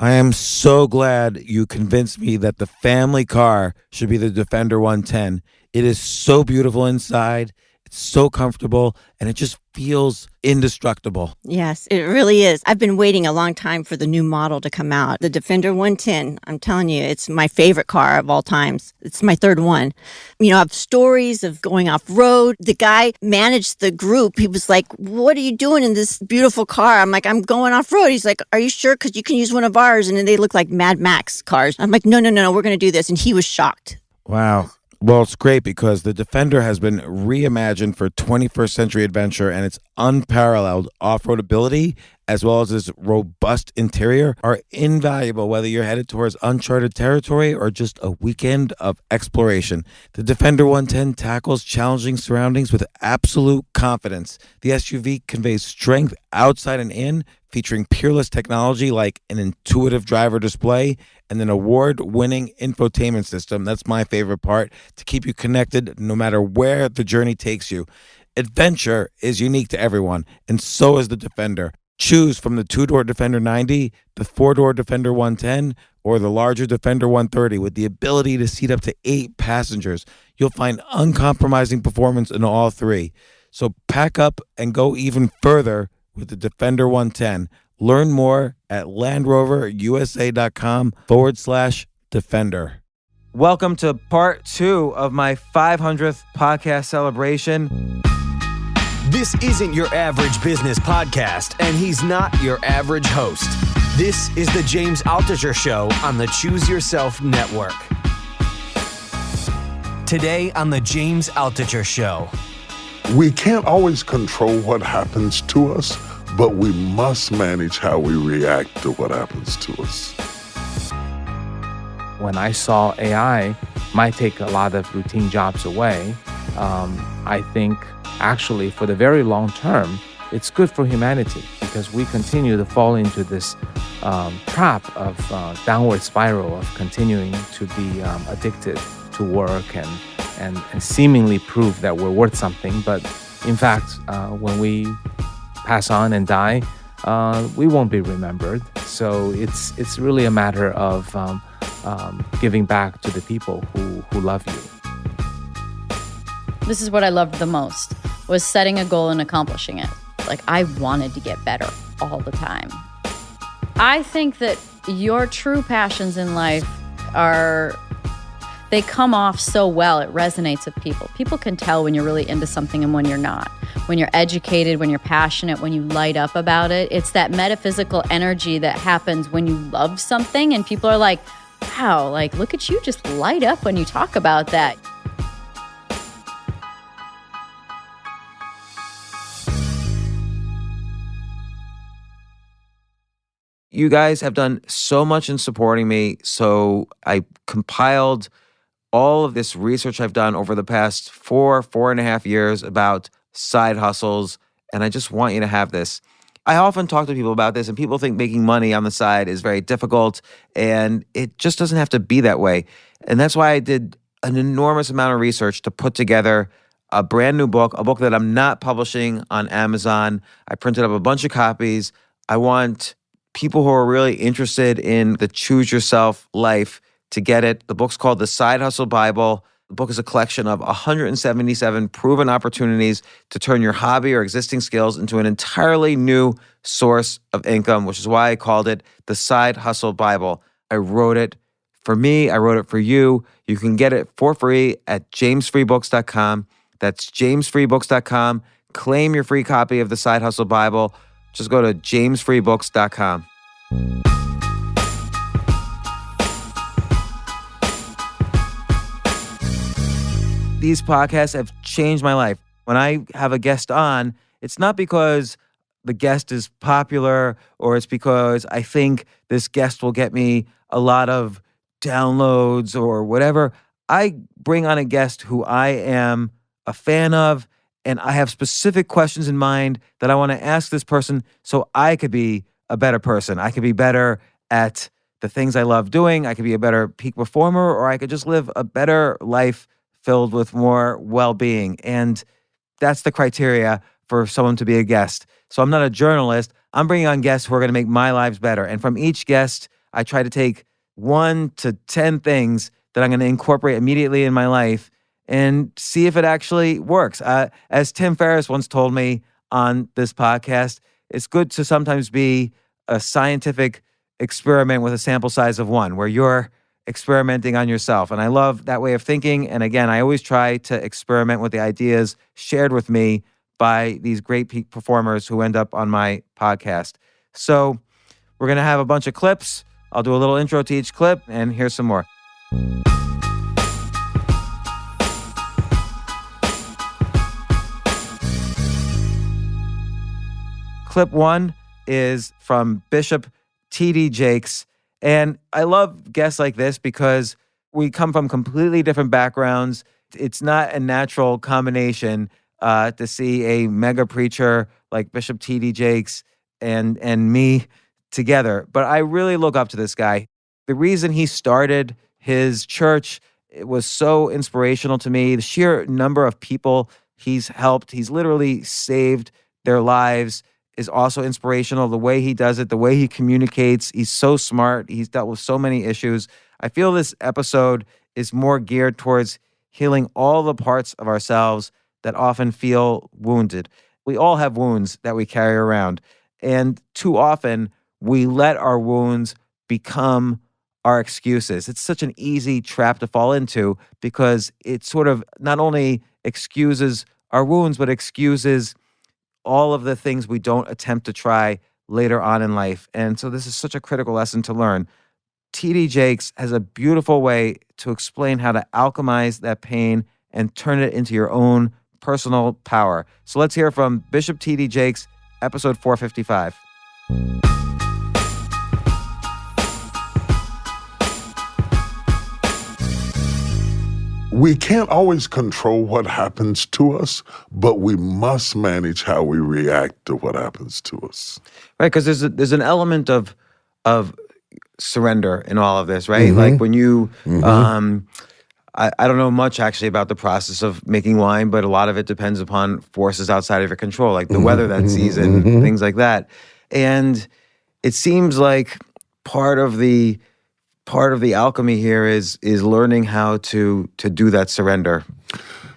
I am so glad you convinced me that the family car should be the Defender 110. It is so beautiful inside, it's so comfortable, and it just feels indestructible. Yes, it really is. I've been waiting a long time for the new model to come out. The Defender 110, I'm telling you, it's my favorite car of all times. It's my third one. You know, I have stories of going off road. The guy managed the group. He was like, "What are you doing in this beautiful car?" I'm like, "I'm going off road." He's like, "Are you sure? Because you can use one of ours." And then they look like Mad Max cars. I'm like, no, we're going to do this. And he was shocked. Wow. Well, it's great because the Defender has been reimagined for 21st century adventure, and its unparalleled off-road ability as well as its robust interior are invaluable whether you're headed towards uncharted territory or just a weekend of exploration. The Defender 110 tackles challenging surroundings with absolute confidence. The SUV conveys strength outside and in, featuring peerless technology like an intuitive driver display and an award-winning infotainment system. That's my favorite part, to keep you connected no matter where the journey takes you. Adventure is unique to everyone, and so is the Defender. Choose from the two-door Defender 90, the four-door Defender 110, or the larger Defender 130 with the ability to seat up to 8 passengers. You'll find uncompromising performance in all three. So pack up and go even further with the Defender 110. Learn more at LandRoverUSA.com/Defender. Welcome to part 2 of my 500th podcast celebration. This isn't your average business podcast, and he's not your average host. This is the James Altucher Show on the Choose Yourself Network. Today on the James Altucher Show. We can't always control what happens to us, but we must manage how we react to what happens to us. When I saw AI might take a lot of routine jobs away, I think actually for the very long term, it's good for humanity because we continue to fall into this trap of downward spiral of continuing to be addicted to work and seemingly prove that we're worth something. But in fact, when we pass on and die, we won't be remembered. So it's really a matter of giving back to the people who love you. This is what I loved the most, was setting a goal and accomplishing it. Like, I wanted to get better all the time. I think that your true passions in life they come off so well, it resonates with people. People can tell when you're really into something and when you're not. When you're educated, when you're passionate, when you light up about it. It's that metaphysical energy that happens when you love something and people are like, wow, like, look at you just light up when you talk about that. You guys have done so much in supporting me, so I compiled all of this research I've done over the past 4.5 years about side hustles, and I just want you to have this. I often talk to people about this, and people think making money on the side is very difficult, and it just doesn't have to be that way. And that's why I did an enormous amount of research to put together a brand new book, a book that I'm not publishing on Amazon. I printed up a bunch of copies. I want people who are really interested in the Choose Yourself life to get it. The book's called The Side Hustle Bible. The book is a collection of 177 proven opportunities to turn your hobby or existing skills into an entirely new source of income, which is why I called it The Side Hustle Bible. I wrote it for me. I wrote it for you. You can get it for free at jamesfreebooks.com. That's jamesfreebooks.com. Claim your free copy of The Side Hustle Bible. Just go to jamesfreebooks.com. These podcasts have changed my life. When I have a guest on, it's not because the guest is popular or it's because I think this guest will get me a lot of downloads or whatever. I bring on a guest who I am a fan of, and I have specific questions in mind that I want to ask this person so I could be a better person. I could be better at the things I love doing. I could be a better peak performer, or I could just live a better life filled with more well-being. And that's the criteria for someone to be a guest. So I'm not a journalist. I'm bringing on guests who are going to make my lives better. And from each guest, I try to take 1 to 10 things that I'm going to incorporate immediately in my life and see if it actually works. As Tim Ferriss once told me on this podcast, it's good to sometimes be a scientific experiment with a sample size of 1, where you're experimenting on yourself. And I love that way of thinking. And again, I always try to experiment with the ideas shared with me by these great peak performers who end up on my podcast. So we're going to have a bunch of clips. I'll do a little intro to each clip, and here's some more. Clip 1 is from Bishop T.D. Jakes. And I love guests like this because we come from completely different backgrounds. It's not a natural combination to see a mega preacher like Bishop T.D. Jakes and me together. But I really look up to this guy. The reason he started his church, it was so inspirational to me. The sheer number of people he's helped, he's literally saved their lives, is also inspirational. The way he does it, the way he communicates, he's so smart. He's dealt with so many issues. I feel this episode is more geared towards healing all the parts of ourselves that often feel wounded. We all have wounds that we carry around. And too often, we let our wounds become our excuses. It's such an easy trap to fall into because it sort of not only excuses our wounds, but excuses all of the things we don't attempt to try later on in life. And so this is such a critical lesson to learn. T.D. Jakes has a beautiful way to explain how to alchemize that pain and turn it into your own personal power. So let's hear from Bishop T.D. Jakes, episode 455. We can't always control what happens to us, but we must manage how we react to what happens to us. Right, because there's an element of surrender in all of this, right? Like when you, I don't know much actually about the process of making wine, but a lot of it depends upon forces outside of your control, like the weather that season, things like that. And it seems like part of the alchemy here is learning how to do that surrender.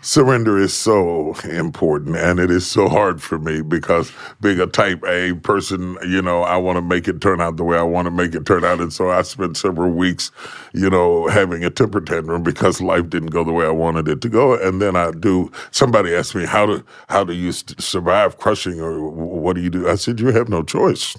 Surrender is so important, and it is so hard for me because being a type A person, I want to make it turn out the way I want to make it turn out. And so I spent several weeks, having a temper tantrum because life didn't go the way I wanted it to go. And then somebody asked me, how do you survive crushing, or what do you do? I said, you have no choice.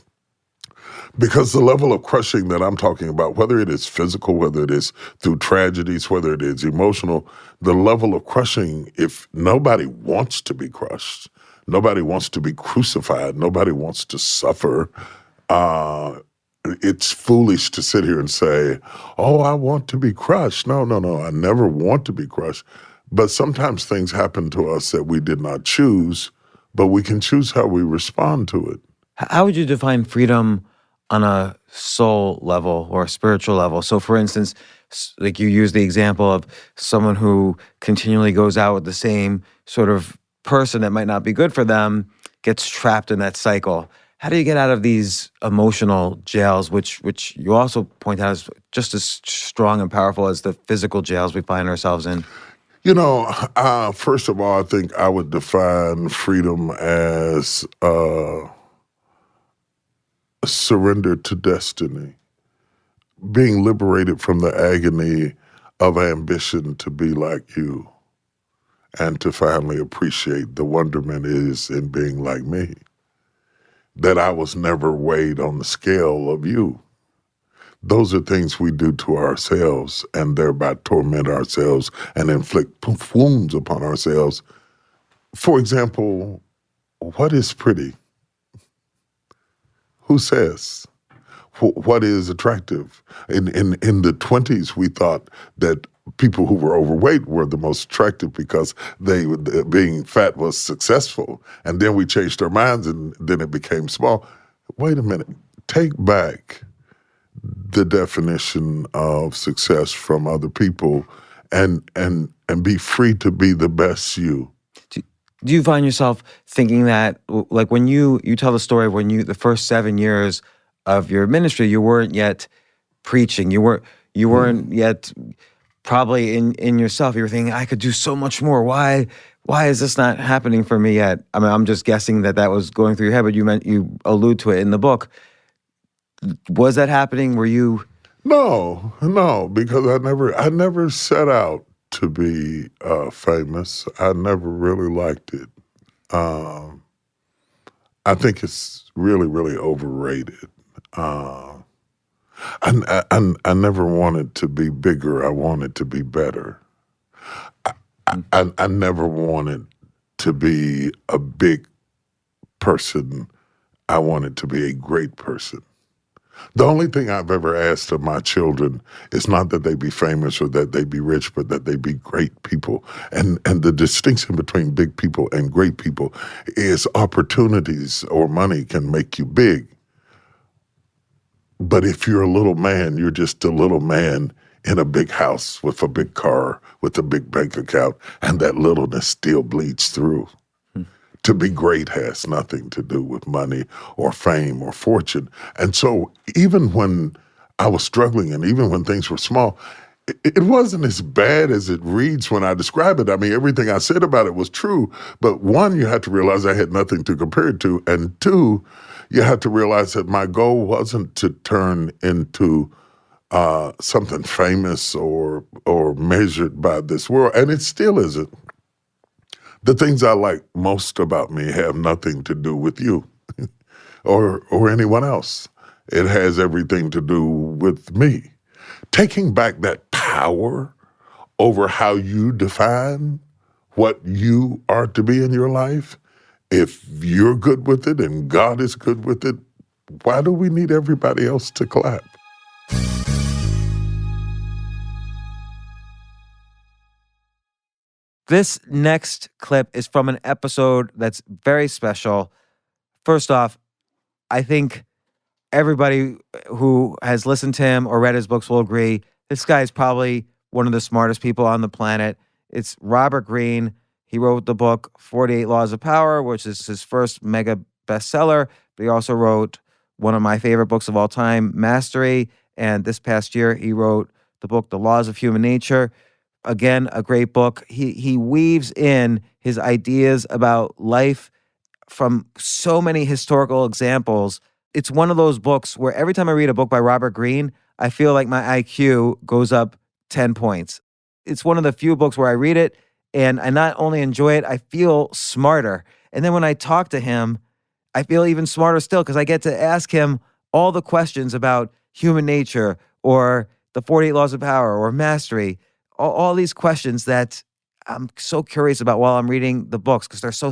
Because the level of crushing that I'm talking about, whether it is physical, whether it is through tragedies, whether it is emotional, the level of crushing, if nobody wants to be crushed, nobody wants to be crucified, nobody wants to suffer, it's foolish to sit here and say, oh, I want to be crushed. No, I never want to be crushed. But sometimes things happen to us that we did not choose, but we can choose how we respond to it. How would you define freedom on a soul level or a spiritual level? So for instance, like you use the example of someone who continually goes out with the same sort of person that might not be good for them, gets trapped in that cycle. How do you get out of these emotional jails, which you also point out is just as strong and powerful as the physical jails we find ourselves in? First of all, I think I would define freedom as surrender to destiny, being liberated from the agony of ambition to be like you and to finally appreciate the wonderment is in being like me, that I was never weighed on the scale of you. Those are things we do to ourselves and thereby torment ourselves and inflict wounds upon ourselves. For example, what is pretty? Who says? What is attractive? In the 20s, we thought that people who were overweight were the most attractive because being fat was successful. And then we changed our minds and then it became small. Wait a minute. Take back the definition of success from other people and be free to be the best you. Do you find yourself thinking that, like when you tell the story of when the first 7 years of your ministry, you weren't yet preaching. You weren't yet probably in yourself. You were thinking, I could do so much more. Why is this not happening for me yet? I mean, I'm just guessing that was going through your head, but you allude to it in the book. Was that happening? Were you? No, because I never set out to be famous. I never really liked it. I think it's really, really overrated. I never wanted to be bigger. I wanted to be better. I never wanted to be a big person. I wanted to be a great person. The only thing I've ever asked of my children is not that they be famous or that they be rich, but that they be great people. And the distinction between big people and great people is opportunities or money can make you big. But if you're a little man, you're just a little man in a big house with a big car, with a big bank account, and that littleness still bleeds through. To be great has nothing to do with money or fame or fortune. And so even when I was struggling and even when things were small, it wasn't as bad as it reads when I describe it. I mean, everything I said about it was true. But one, you had to realize I had nothing to compare it to. And two, you had to realize that my goal wasn't to turn into something famous or measured by this world. And it still isn't. The things I like most about me have nothing to do with you or anyone else. It has everything to do with me. Taking back that power over how you define what you are to be in your life, if you're good with it and God is good with it, why do we need everybody else to clap? This next clip is from an episode that's very special. First off, I think everybody who has listened to him or read his books will agree this guy is probably one of the smartest people on the planet. It's Robert Greene. He wrote the book 48 Laws of Power, which is his first mega bestseller. But he also wrote one of my favorite books of all time, Mastery. And this past year, he wrote the book, The Laws of Human Nature. Again, a great book. He weaves in his ideas about life from so many historical examples. It's one of those books where every time I read a book by Robert Greene, I feel like my IQ goes up 10 points. It's one of the few books where I read it and I not only enjoy it, I feel smarter. And then when I talk to him, I feel even smarter still because I get to ask him all the questions about human nature or the 48 Laws of Power or Mastery. All these questions that I'm so curious about while I'm reading the books because they're so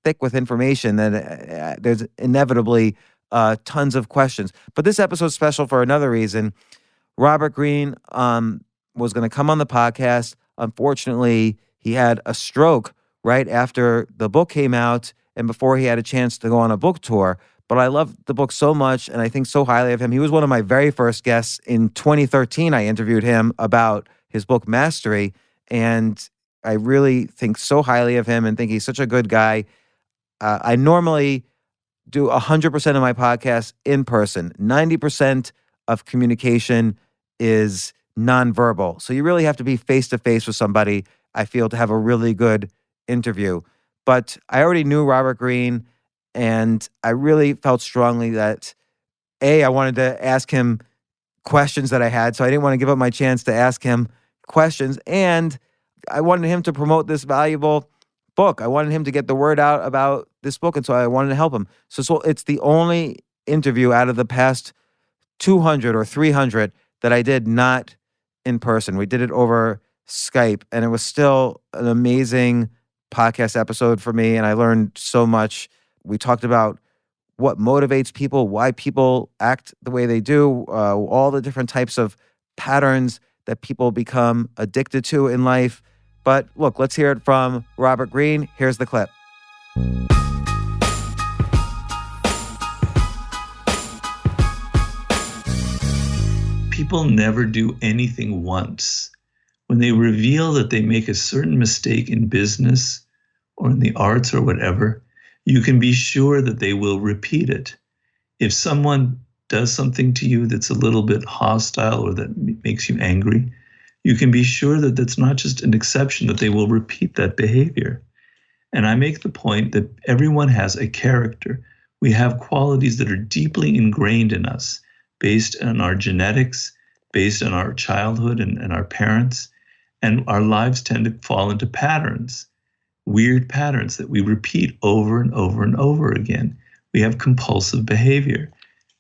thick with information that there's inevitably tons of questions. But this episode's special for another reason. Robert Greene was going to come on the podcast. Unfortunately, he had a stroke right after the book came out and before he had a chance to go on a book tour. But I love the book so much and I think so highly of him. He was one of my very first guests. In 2013, I interviewed him about his book Mastery, and I really think so highly of him and think he's such a good guy. I normally do 100% of my podcasts in person. 90% of communication is nonverbal. So you really have to be face-to-face with somebody, I feel, to have a really good interview. But I already knew Robert Greene, and I really felt strongly that, A, I wanted to ask him questions that I had, so I didn't want to give up my chance to ask him questions, and I wanted him to promote this valuable book. I wanted him to get the word out about this book, and so I wanted to help him. So it's the only interview out of the past 200 or 300 that I did not in person. We did it over Skype, and it was still an amazing podcast episode for me, and I learned so much. We talked about what motivates people, why people act the way they do, all the different types of patterns that people become addicted to in life. But look, let's hear it from Robert Greene. Here's the clip. People never do anything once. When they reveal that they make a certain mistake in business or in the arts or whatever, you can be sure that they will repeat it. If someone does something to you that's a little bit hostile or that makes you angry, you can be sure that that's not just an exception, that they will repeat that behavior. And I make the point that everyone has a character. We have qualities that are deeply ingrained in us based on our genetics, based on our childhood and our parents. And our lives tend to fall into patterns, weird patterns that we repeat over and over and over again. We have compulsive behavior.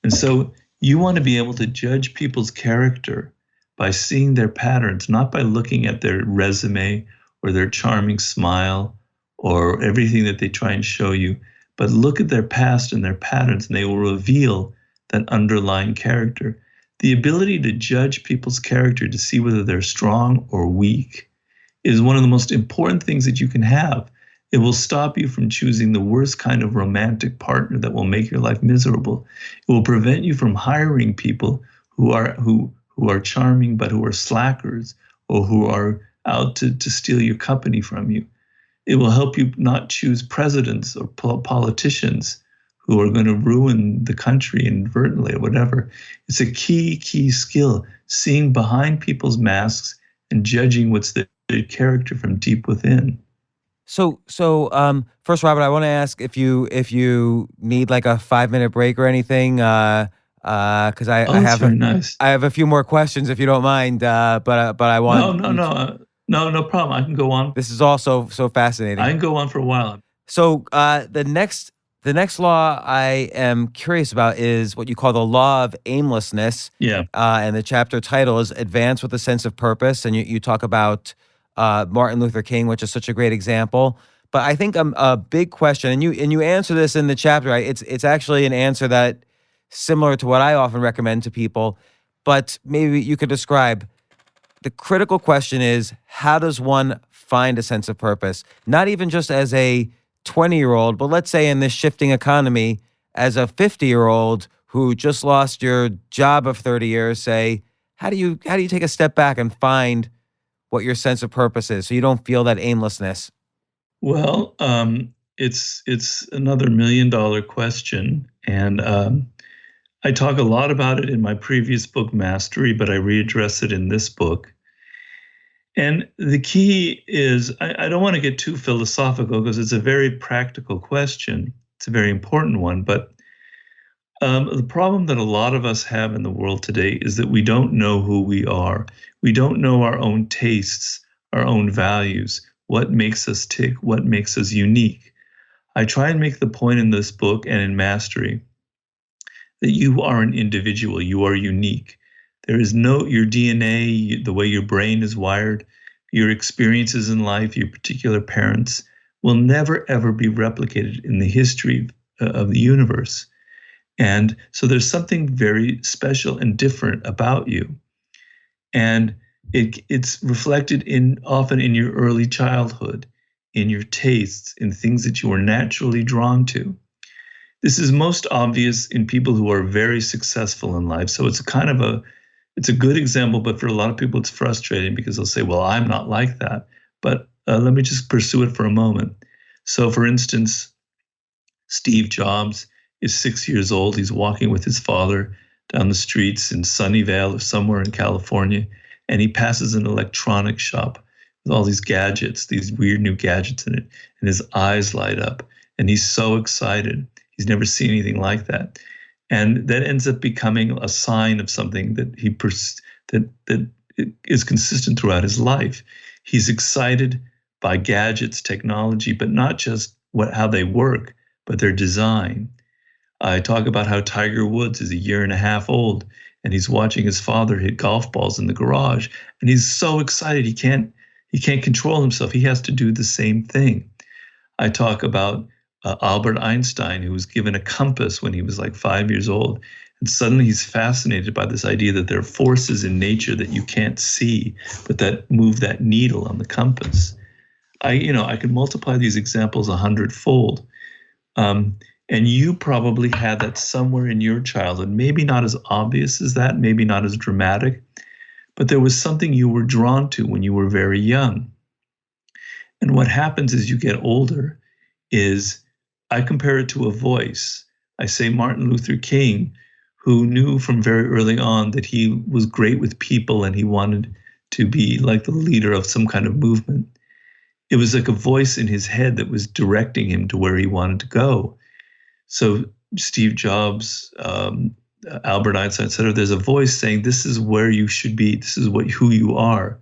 And so you want to be able to judge people's character by seeing their patterns, not by looking at their resume or their charming smile or everything that they try and show you, but look at their past and their patterns, and they will reveal that underlying character. The ability to judge people's character, to see whether they're strong or weak, is one of the most important things that you can have. It will stop you from choosing the worst kind of romantic partner that will make your life miserable. It will prevent you from hiring people who are charming but who are slackers, or who are out to steal your company from you. It will help you not choose presidents or politicians who are going to ruin the country inadvertently or whatever. It's a key skill, seeing behind people's masks and judging what's their character from deep within. So, first, Robert, I want to ask if you need like a 5-minute break or anything, because I have very nice. I have a few more questions if you don't mind, but I want No problem. I can go on. This is also so fascinating. I can go on for a while. So, the next law I am curious about is what you call the law of aimlessness. Yeah. And the chapter title is "Advance with a Sense of Purpose," and you talk about Martin Luther King, which is such a great example. But I think a big question, and you answer this in the chapter. Right? It's actually an answer that similar to what I often recommend to people. But maybe you could describe the critical question is, how does one find a sense of purpose? Not even just as a 20-year-old, but let's say in this shifting economy, as a 50-year-old who just lost your job of 30 years, say, how do you take a step back and find what your sense of purpose is so you don't feel that aimlessness? Well, it's another $1 million question, and I talk a lot about it in my previous book, Mastery, but I readdress it in this book. And the key is, I don't want to get too philosophical because it's a very practical question. It's a very important one. But the problem that a lot of us have in the world today is that we don't know who we are. We don't know our own tastes, our own values, what makes us tick, what makes us unique. I try and make the point in this book and in Mastery that you are an individual, you are unique. There is your DNA, the way your brain is wired, your experiences in life, your particular parents will never, ever be replicated in the history of the universe. And so there's something very special and different about you. And it's reflected often in your early childhood, in your tastes, in things that you were naturally drawn to. This is most obvious in people who are very successful in life. So it's a good example, but for a lot of people, it's frustrating because they'll say, well, I'm not like that. But let me just pursue it for a moment. So for instance, Steve Jobs is 6 years old. He's walking with his father down the streets in Sunnyvale or somewhere in California, and he passes an electronics shop with all these gadgets, these weird new gadgets in it, and his eyes light up, and he's so excited. He's never seen anything like that. And that ends up becoming a sign of something that that is consistent throughout his life. He's excited by gadgets, technology, but not just how they work, but their design. I talk about how Tiger Woods is 1.5 years old, and he's watching his father hit golf balls in the garage, and he's so excited he can't control himself. He has to do the same thing. I talk about Albert Einstein, who was given a compass when he was like 5 years old. And suddenly he's fascinated by this idea that there are forces in nature that you can't see, but that move that needle on the compass. I could multiply these examples 100-fold. And you probably had that somewhere in your childhood, maybe not as obvious as that, maybe not as dramatic, but there was something you were drawn to when you were very young. And what happens as you get older is, I compare it to a voice. I say Martin Luther King, who knew from very early on that he was great with people and he wanted to be like the leader of some kind of movement. It was like a voice in his head that was directing him to where he wanted to go. So Steve Jobs, Albert Einstein, etc. There's a voice saying, "This is where you should be. This is who you are."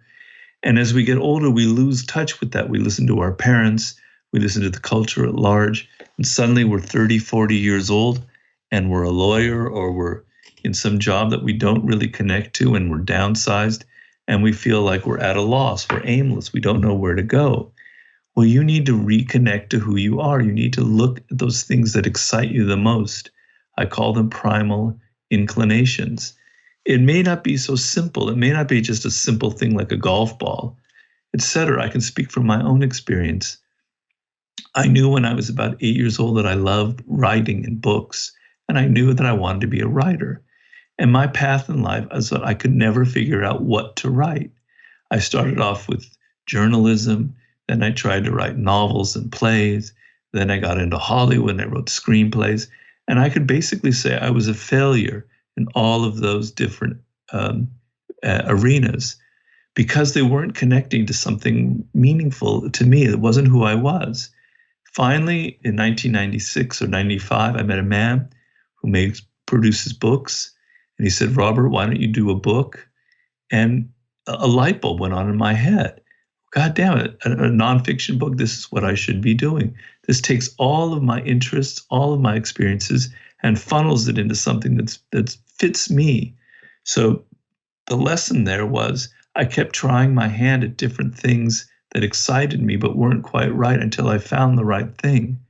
And as we get older, we lose touch with that. We listen to our parents, we listen to the culture at large, and suddenly we're 30, 40 years old, and we're a lawyer or we're in some job that we don't really connect to, and we're downsized, and we feel like we're at a loss, we're aimless, we don't know where to go. Well, you need to reconnect to who you are. You need to look at those things that excite you the most. I call them primal inclinations. It may not be so simple. It may not be just a simple thing like a golf ball, etc. I can speak from my own experience. I knew when I was about 8 years old that I loved writing and books, and I knew that I wanted to be a writer. And my path in life is that I could never figure out what to write. I started off with journalism, then I tried to write novels and plays, then I got into Hollywood and I wrote screenplays, and I could basically say I was a failure in all of those different arenas because they weren't connecting to something meaningful to me. It wasn't who I was. Finally, in 1996 or 95, I met a man who produces books, and he said, "Robert, why don't you do a book?" And a light bulb went on in my head. God damn it, a nonfiction book, this is what I should be doing. This takes all of my interests, all of my experiences, and funnels it into something that fits me. So the lesson there was I kept trying my hand at different things that excited me but weren't quite right until I found the right thing.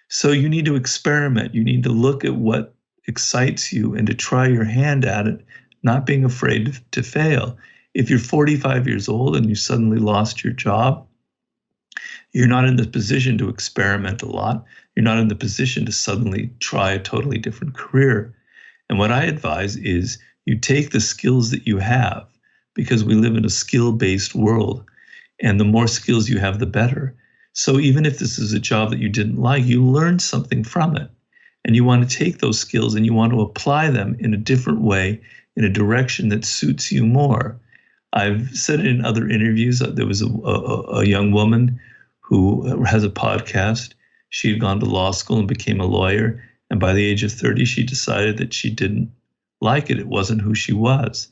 So you need to experiment. You need to look at what excites you and to try your hand at it, not being afraid to fail. If you're 45 years old and you suddenly lost your job, you're not in the position to experiment a lot. You're not in the position to suddenly try a totally different career. And what I advise is you take the skills that you have, because we live in a skill-based world, and the more skills you have, the better. So even if this is a job that you didn't like, you learn something from it. And you want to take those skills and you want to apply them in a different way, in a direction that suits you more. I've said it in other interviews. There was a young woman who has a podcast. She had gone to law school and became a lawyer. And by the age of 30, she decided that she didn't like it. It wasn't who she was.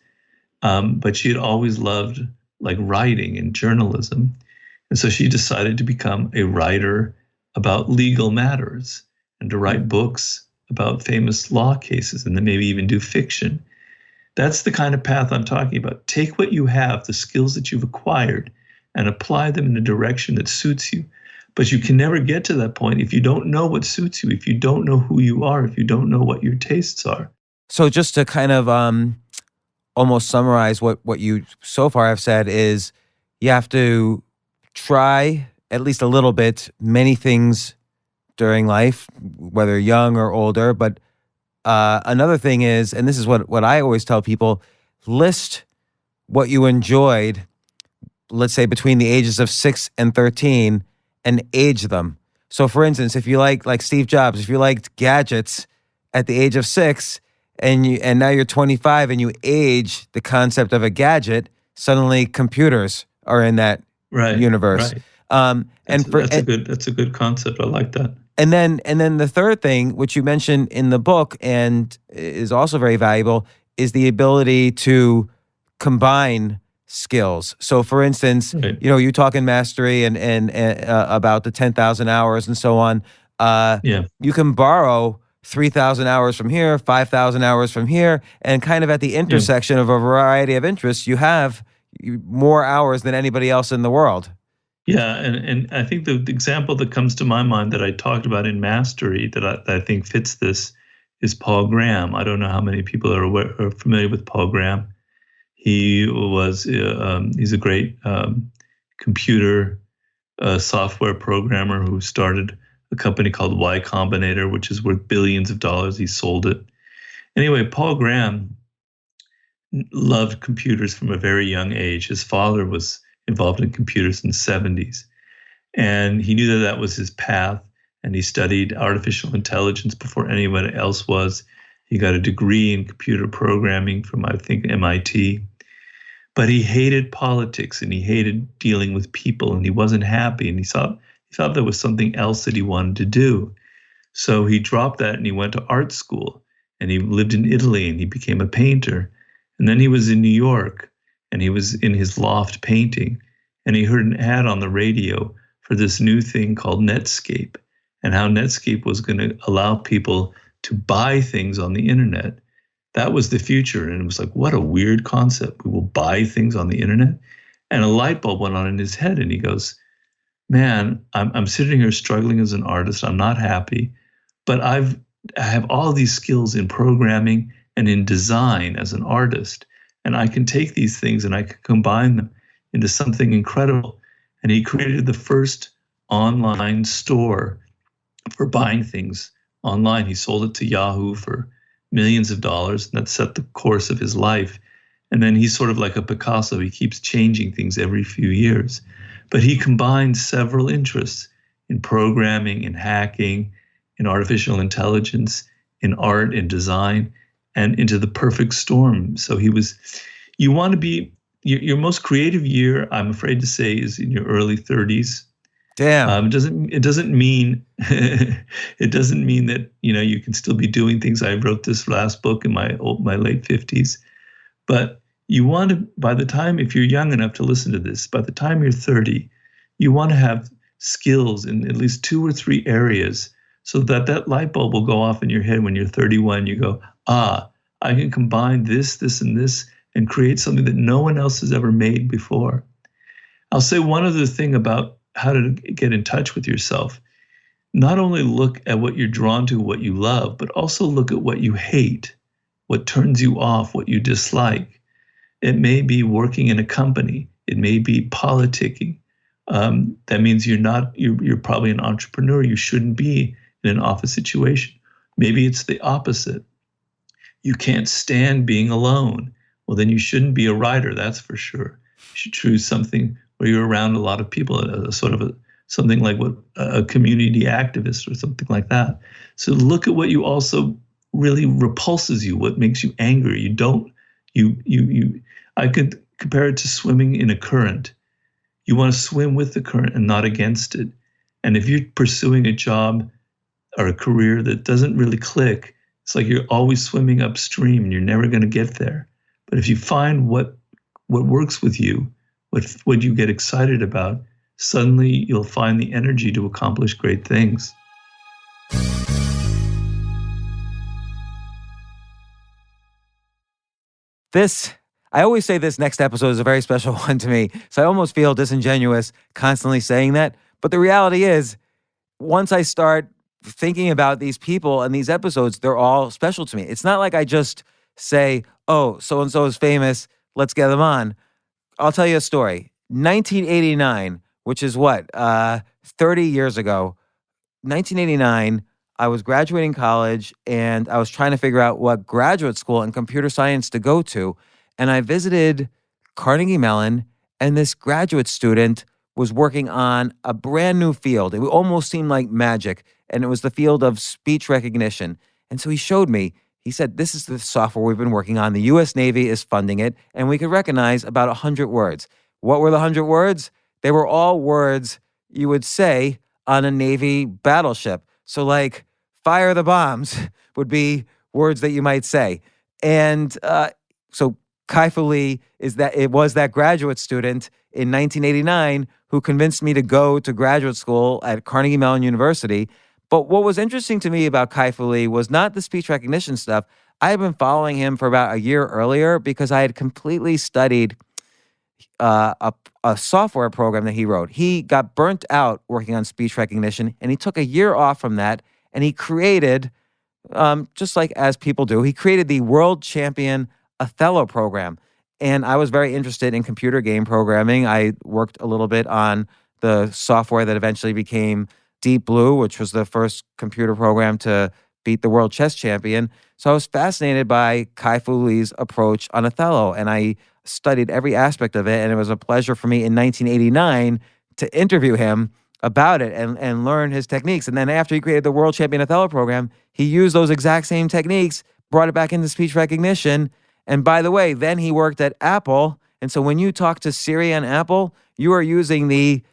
But she had always loved like writing and journalism. And so she decided to become a writer about legal matters and to write books about famous law cases and then maybe even do fiction. That's the kind of path I'm talking about. Take what you have, the skills that you've acquired, and apply them in a direction that suits you. But you can never get to that point if you don't know what suits you, if you don't know who you are, if you don't know what your tastes are. So just to kind of almost summarize what you so far have said is you have to try at least a little bit many things during life, whether young or older. But another thing is, and this is what I always tell people, list what you enjoyed, let's say between the ages of 6 and 13, and age them. So for instance, if you like Steve Jobs, if you liked gadgets at the age of 6 and now you're 25 and you age the concept of a gadget, suddenly computers are in that universe. Right. That's a good concept. I like that. And then the third thing, which you mentioned in the book and is also very valuable, is the ability to combine skills. So for instance, you talk in Mastery and about the 10,000 hours and so on. You can borrow 3,000 hours from here, 5,000 hours from here, and kind of at the intersection of a variety of interests, you have more hours than anybody else in the world. Yeah, and I think the example that comes to my mind that I talked about in Mastery that I think fits this is Paul Graham. I don't know how many people are familiar with Paul Graham. He's a great computer software programmer who started a company called Y Combinator, which is worth billions of dollars. He sold it. Anyway, Paul Graham loved computers from a very young age. His father was involved in computers in the 70s. And he knew that was his path. And he studied artificial intelligence before anyone else was. He got a degree in computer programming from, I think, MIT. But he hated politics and he hated dealing with people and he wasn't happy. And he thought there was something else that he wanted to do. So he dropped that and he went to art school and he lived in Italy and he became a painter. And then he was in New York and he was in his loft painting and he heard an ad on the radio for this new thing called Netscape and how Netscape was going to allow people to buy things on the internet. That was the future. And it was like, what a weird concept. We will buy things on the internet. And a light bulb went on in his head and he goes, man, I'm sitting here struggling as an artist. I'm not happy, but I have all these skills in programming and in design as an artist. And I can take these things and I can combine them into something incredible. And he created the first online store for buying things online. He sold it to Yahoo for millions of dollars, and that set the course of his life. And then he's sort of like a Picasso. He keeps changing things every few years. But he combined several interests in programming, in hacking, in artificial intelligence, in art, in design, and into the perfect storm. So you want to be, your most creative year, I'm afraid to say, is in your early 30s. Damn. It doesn't mean that you can still be doing things. I wrote this last book in my late 50s, but you want to, by the time, if you're young enough to listen to this, by the time you're 30, you want to have skills in at least 2 or 3 areas, so that light bulb will go off in your head when you're 31. You go, I can combine this, and this, and create something that no one else has ever made before. I'll say one other thing about how to get in touch with yourself. Not only look at what you're drawn to, what you love, but also look at what you hate, what turns you off, what you dislike. It may be working in a company. It may be politicking. That means you're probably an entrepreneur. You shouldn't be in an office situation. Maybe it's the opposite. You can't stand being alone. Well, then you shouldn't be a writer, that's for sure. You should choose something where you're around a lot of people, something like what a community activist or something like that. So look at what you also really repulses you, what makes you angry. I could compare it to swimming in a current. You want to swim with the current and not against it. And if you're pursuing a job or a career that doesn't really click, it's like you're always swimming upstream and you're never going to get there. But if you find what works with you, what you get excited about, suddenly you'll find the energy to accomplish great things. I always say this next episode is a very special one to me, so I almost feel disingenuous constantly saying that. But the reality is, once I start thinking about these people and these episodes, they're all special to me. It's not like I just say, oh, so-and-so is famous, let's get them on. I'll tell you a story. 1989, which is 30 years ago, 1989, I was graduating college and I was trying to figure out what graduate school in computer science to go to. And I visited Carnegie Mellon, and this graduate student was working on a brand new field. It almost seemed like magic, and it was the field of speech recognition. And so he showed me, he said, this is the software we've been working on. The U.S. Navy is funding it, and we could recognize about 100 words. What were the 100 words? They were all words you would say on a Navy battleship. So like, fire the bombs would be words that you might say. And so Kai-Fu Lee was that graduate student in 1989 who convinced me to go to graduate school at Carnegie Mellon University. But what was interesting to me about Kai-Fu Lee was not the speech recognition stuff. I had been following him for about a year earlier because I had completely studied a software program that he wrote. He got burnt out working on speech recognition, and he took a year off from that, and he created, just like as people do, he created the world champion Othello program. And I was very interested in computer game programming. I worked a little bit on the software that eventually became Deep Blue, which was the first computer program to beat the world chess champion. So I was fascinated by Kai-Fu Lee's approach on Othello, and I studied every aspect of it. And it was a pleasure for me in 1989 to interview him about it and learn his techniques. And then after he created the world champion Othello program, he used those exact same techniques brought it back into speech recognition. And by the way, then he worked at Apple. And so when you talk to Siri on Apple, you are using the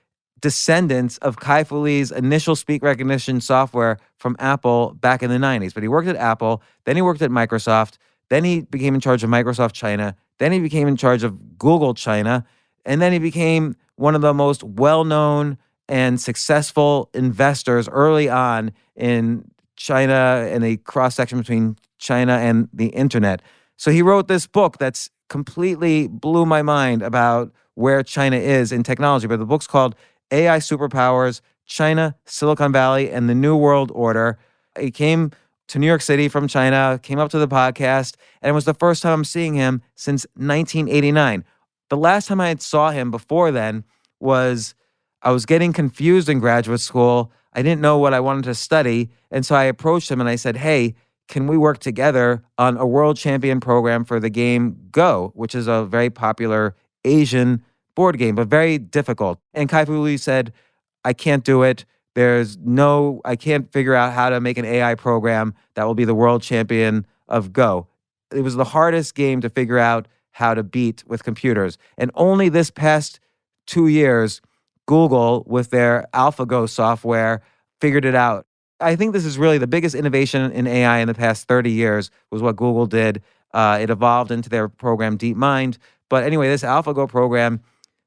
descendants of Kai-Fu Lee's initial speech recognition software from Apple back in the 90s. But he worked at Apple, then he worked at Microsoft, then he became in charge of Microsoft China, then he became in charge of Google China, and then he became one of the most well-known and successful investors early on in China and a cross-section between China and the internet. So he wrote this book that's completely blew my mind about where China is in technology. But the book's called AI Superpowers, China, Silicon Valley, and the New World Order. He came to New York City from China, came up to the podcast, and it was the first time I'm seeing him since 1989. The last time I had saw him before then was I was getting confused in graduate school. I didn't know what I wanted to study, and so I approached him and I said, hey, can we work together on a world champion program for the game Go, which is a very popular Asian board game, but very difficult. And Kai-Fu Lee said, I can't do it. I can't figure out how to make an AI program that will be the world champion of Go. It was the hardest game to figure out how to beat with computers. And only this past 2 years, Google, with their AlphaGo software, figured it out. I think this is really the biggest innovation in AI in the past 30 years was what Google did. It evolved into their program DeepMind. But anyway, this AlphaGo program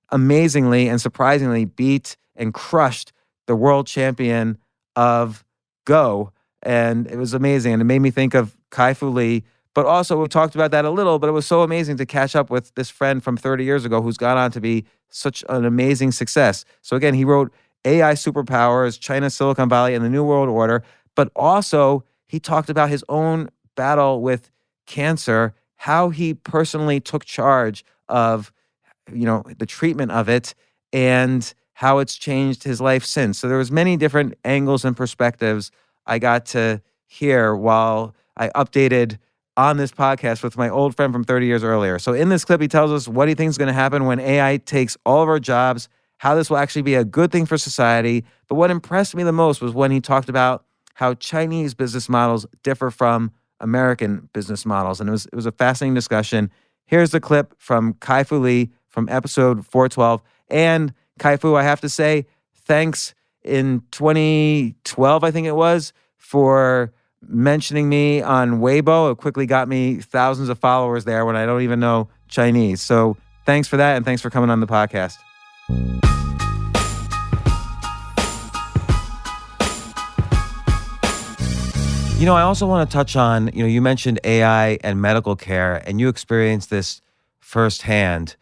amazingly and surprisingly beat and crushed the world champion of Go. And it was amazing. And it made me think of Kai-Fu Lee. But also, we talked about that a little, but it was so amazing to catch up with this friend from 30 years ago who's gone on to be such an amazing success. So again, he wrote AI Superpowers, China, Silicon Valley, and the New World Order. But also, he talked about his own battle with cancer, how he personally took charge of the treatment of it and how it's changed his life since. So there was many different angles and perspectives I got to hear while I updated on this podcast with my old friend from 30 years earlier. So in this clip, he tells us what he thinks is going to happen when AI takes all of our jobs, how this will actually be a good thing for society. But what impressed me the most was when he talked about how Chinese business models differ from American business models. And it was a fascinating discussion. Here's the clip from Kai-Fu Lee from episode 412. And Kai-Fu, I have to say, thanks in 2012, I think it was, for mentioning me on Weibo. It quickly got me thousands of followers there when I don't even know Chinese. So thanks for that, and thanks for coming on the podcast. I also want to touch on, you mentioned AI and medical care, and you experienced this firsthand.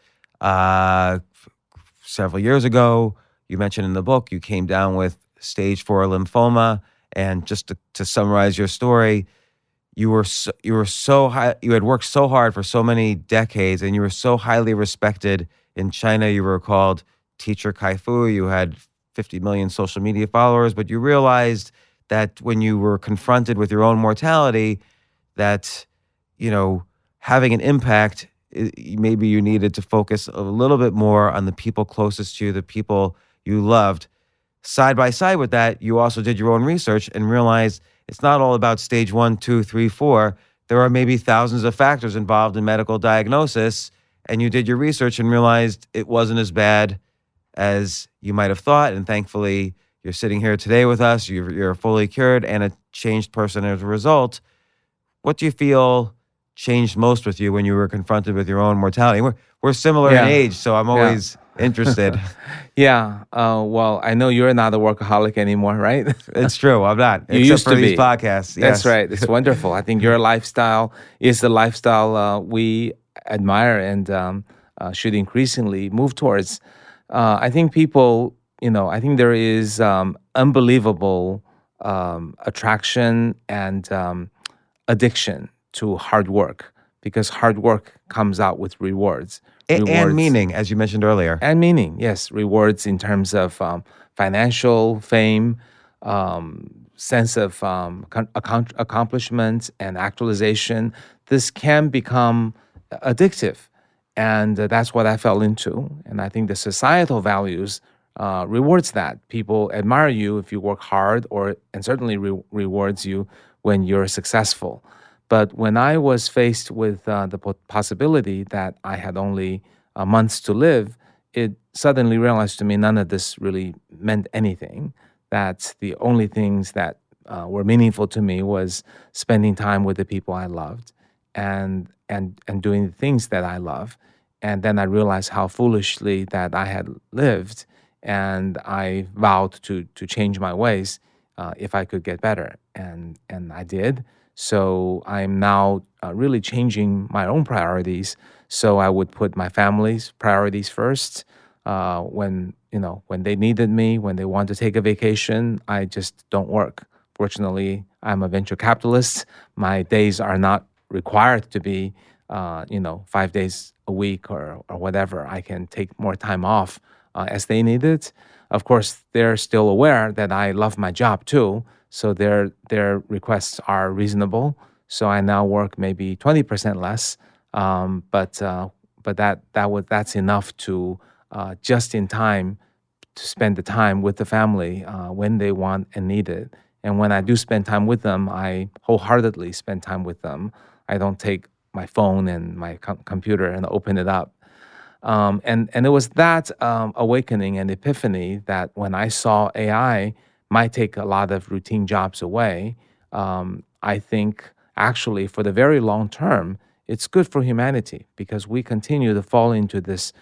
Several years ago, you mentioned in the book, you came down with stage 4 lymphoma. And just to summarize your story, you were so high, you had worked so hard for so many decades, and you were so highly respected in China. You were called Teacher Kai-Fu. You had 50 million social media followers, but you realized that when you were confronted with your own mortality, that, having an impact, maybe you needed to focus a little bit more on the people closest to you, the people you loved. Side by side with that, you also did your own research and realized it's not all about stage 1, 2, 3, 4. There are maybe thousands of factors involved in medical diagnosis, and you did your research and realized it wasn't as bad as you might have thought. And thankfully, you're sitting here today with us. You're fully cured and a changed person as a result. What do you feel changed most with you when you were confronted with your own mortality? We're similar in age, so I'm always interested. Well, I know you're not a workaholic anymore, right? It's true. I'm not. You except used for to these be. podcasts. Yes. That's right. It's wonderful. I think your lifestyle is the lifestyle we admire and should increasingly move towards. I think people, I think there is unbelievable attraction and addiction to hard work, because hard work comes out with rewards. And meaning, as you mentioned earlier. And meaning, yes. Rewards in terms of financial fame, sense of accomplishment and actualization. This can become addictive. And that's what I fell into. And I think the societal values rewards that. People admire you if you work hard, and certainly rewards you when you're successful. But when I was faced with the possibility that I had only months to live, it suddenly realized to me none of this really meant anything. That the only things that were meaningful to me was spending time with the people I loved and doing the things that I love. And then I realized how foolishly that I had lived, and I vowed to change my ways if I could get better, and I did. So I'm now really changing my own priorities. So I would put my family's priorities first. When they needed me, when they want to take a vacation, I just don't work. Fortunately, I'm a venture capitalist. My days are not required to be, 5 days a week or whatever. I can take more time off as they need it. Of course, they're still aware that I love my job too, so their requests are reasonable. So I now work maybe 20% less, but that's enough to just in time to spend the time with the family when they want and need it. And when I do spend time with them, I wholeheartedly spend time with them. I don't take my phone and my computer and open it up. And it was that awakening and epiphany that when I saw AI might take a lot of routine jobs away, I think actually for the very long term, it's good for humanity because we continue to fall into this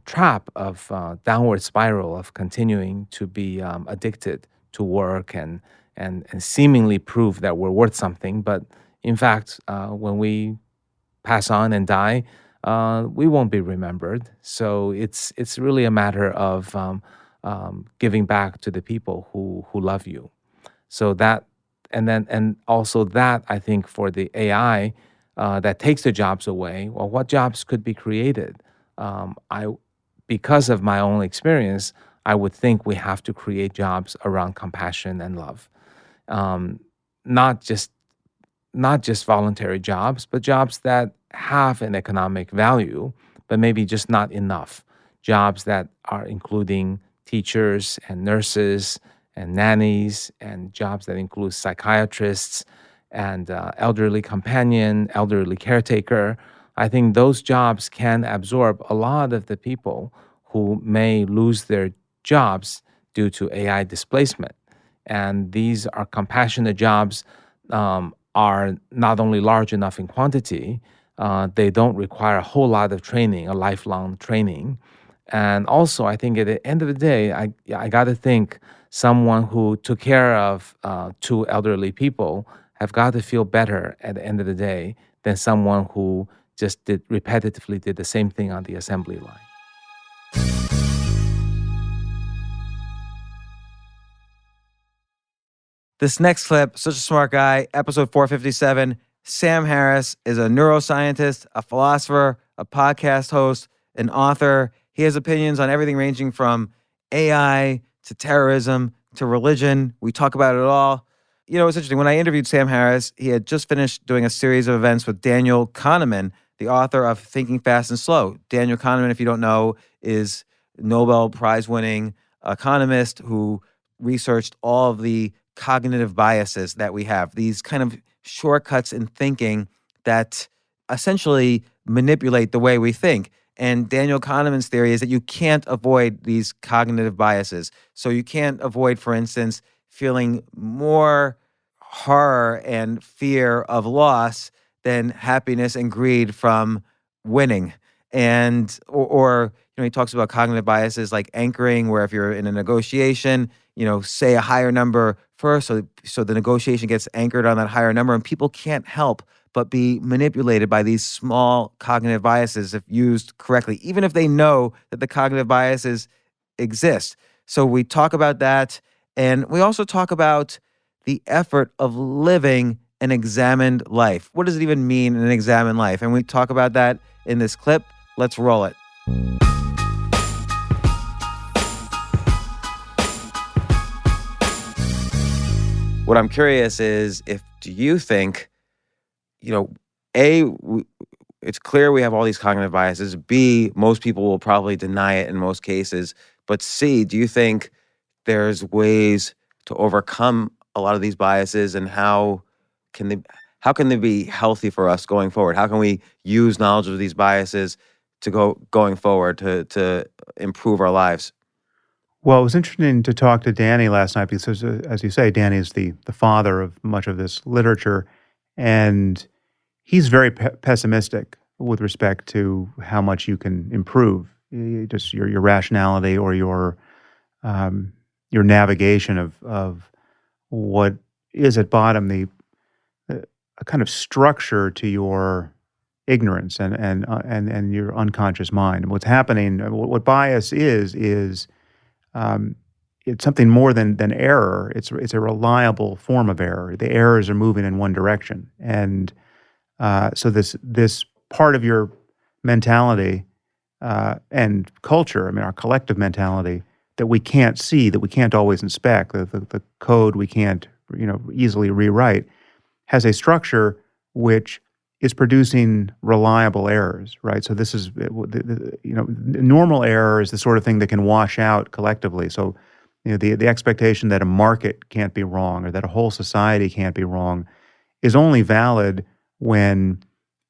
trap of downward spiral of continuing to be addicted to work and seemingly prove that we're worth something. But in fact, when we pass on and die, we won't be remembered. So it's really a matter of giving back to the people who love you. So that and also that I think for the AI that takes the jobs away. Well, what jobs could be created? I because of my own experience, I would think we have to create jobs around compassion and love, um, not just not just voluntary jobs, but jobs that have an economic value, but maybe just not enough. Jobs that are including teachers and nurses and nannies, and jobs that include psychiatrists and elderly companion, elderly caretaker. I think those jobs can absorb a lot of the people who may lose their jobs due to AI displacement. And these are compassionate jobs, are not only large enough in quantity, they don't require a whole lot of training, a lifelong training. And also, I think at the end of the day, I got to think someone who took care of two elderly people have got to feel better at the end of the day than someone who just repetitively did the same thing on the assembly line. This next clip, such a smart guy, episode 457. Sam Harris is a neuroscientist, a philosopher, a podcast host, an author. He has opinions on everything ranging from AI to terrorism to religion. We talk about it all. You know, it's interesting. When I interviewed Sam Harris, he had just finished doing a series of events with Daniel Kahneman, the author of Thinking Fast and Slow. Daniel Kahneman, if you don't know, is Nobel Prize-winning economist who researched all of the cognitive biases that we have, these kind of shortcuts in thinking that essentially manipulate the way we think. And Daniel Kahneman's theory is that you can't avoid these cognitive biases. So you can't avoid, for instance, feeling more horror and fear of loss than happiness and greed from winning. And or he talks about cognitive biases like anchoring, where if you're in a negotiation, say a higher number first, so the negotiation gets anchored on that higher number, and people can't help but be manipulated by these small cognitive biases if used correctly, even if they know that the cognitive biases exist. So we talk about that, and we also talk about the effort of living an examined life. What does it even mean, an examined life? And we talk about that in this clip. Let's roll it. What I'm curious is, do you think, A, it's clear we have all these cognitive biases. B, most people will probably deny it in most cases. But C, do you think there's ways to overcome a lot of these biases, and how how can they be healthy for us going forward? How can we use knowledge of these biases to going forward to improve our lives? Well, it was interesting to talk to Danny last night because, as you say, Danny is the father of much of this literature, and he's very pessimistic with respect to how much you can improve just your rationality or your navigation of what is at bottom a kind of structure to your ignorance and your unconscious mind. And what's happening, what bias is it's something more than error. It's a reliable form of error. The errors are moving in one direction, and so this part of your mentality and culture, I mean, our collective mentality that we can't see, that we can't always inspect, the code we can't easily rewrite, has a structure which is producing reliable errors, right? So this is, normal error is the sort of thing that can wash out collectively. So, the expectation that a market can't be wrong or that a whole society can't be wrong is only valid when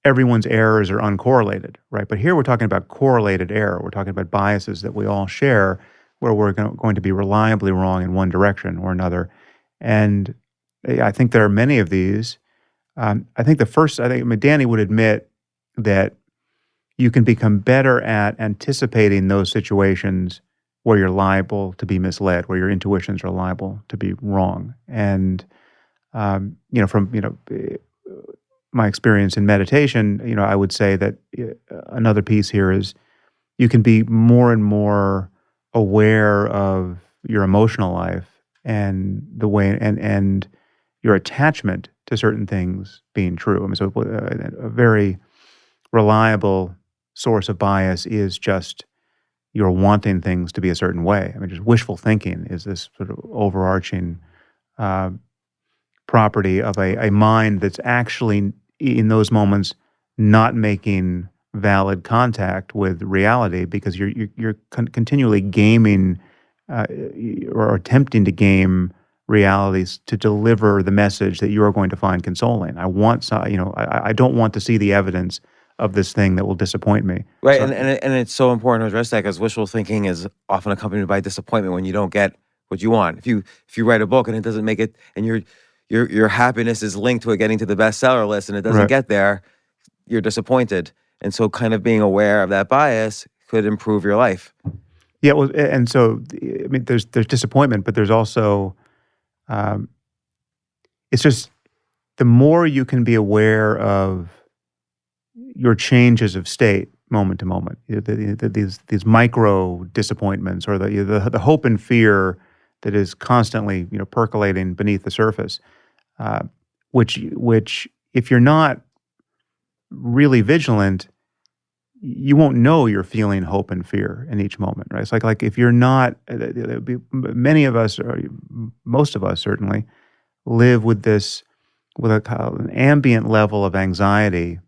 everyone's errors are uncorrelated, right? But here we're talking about correlated error. We're talking about biases that we all share where we're going to be reliably wrong in one direction or another. And I think there are many of these. I think Danny would admit that you can become better at anticipating those situations where you're liable to be misled, where your intuitions are liable to be wrong. And from my experience in meditation, I would say that another piece here is you can be more and more aware of your emotional life and the way and your attachment to certain things being true. I mean, so a very reliable source of bias is just you're wanting things to be a certain way. I mean, just wishful thinking is this sort of overarching property of a mind that's actually, in those moments, not making valid contact with reality because you're continually gaming or attempting to game realities to deliver the message that you are going to find consoling. I don't want to see the evidence of this thing that will disappoint me. Right, So- and it's so important to address that because wishful thinking is often accompanied by disappointment when you don't get what you want. If you write a book and it doesn't make it, and your happiness is linked to it getting to the bestseller list and it doesn't Right. get there, you're disappointed. And so, kind of being aware of that bias could improve your life. Yeah, well, and so I mean, there's disappointment, but there's also, it's just the more you can be aware of your changes of state moment to moment, these micro disappointments or the hope and fear that is constantly percolating beneath the surface, which if you're not really vigilant, you won't know you're feeling hope and fear in each moment, right? It's like if you're not, many of us, or most of us certainly, live with an ambient level of anxiety,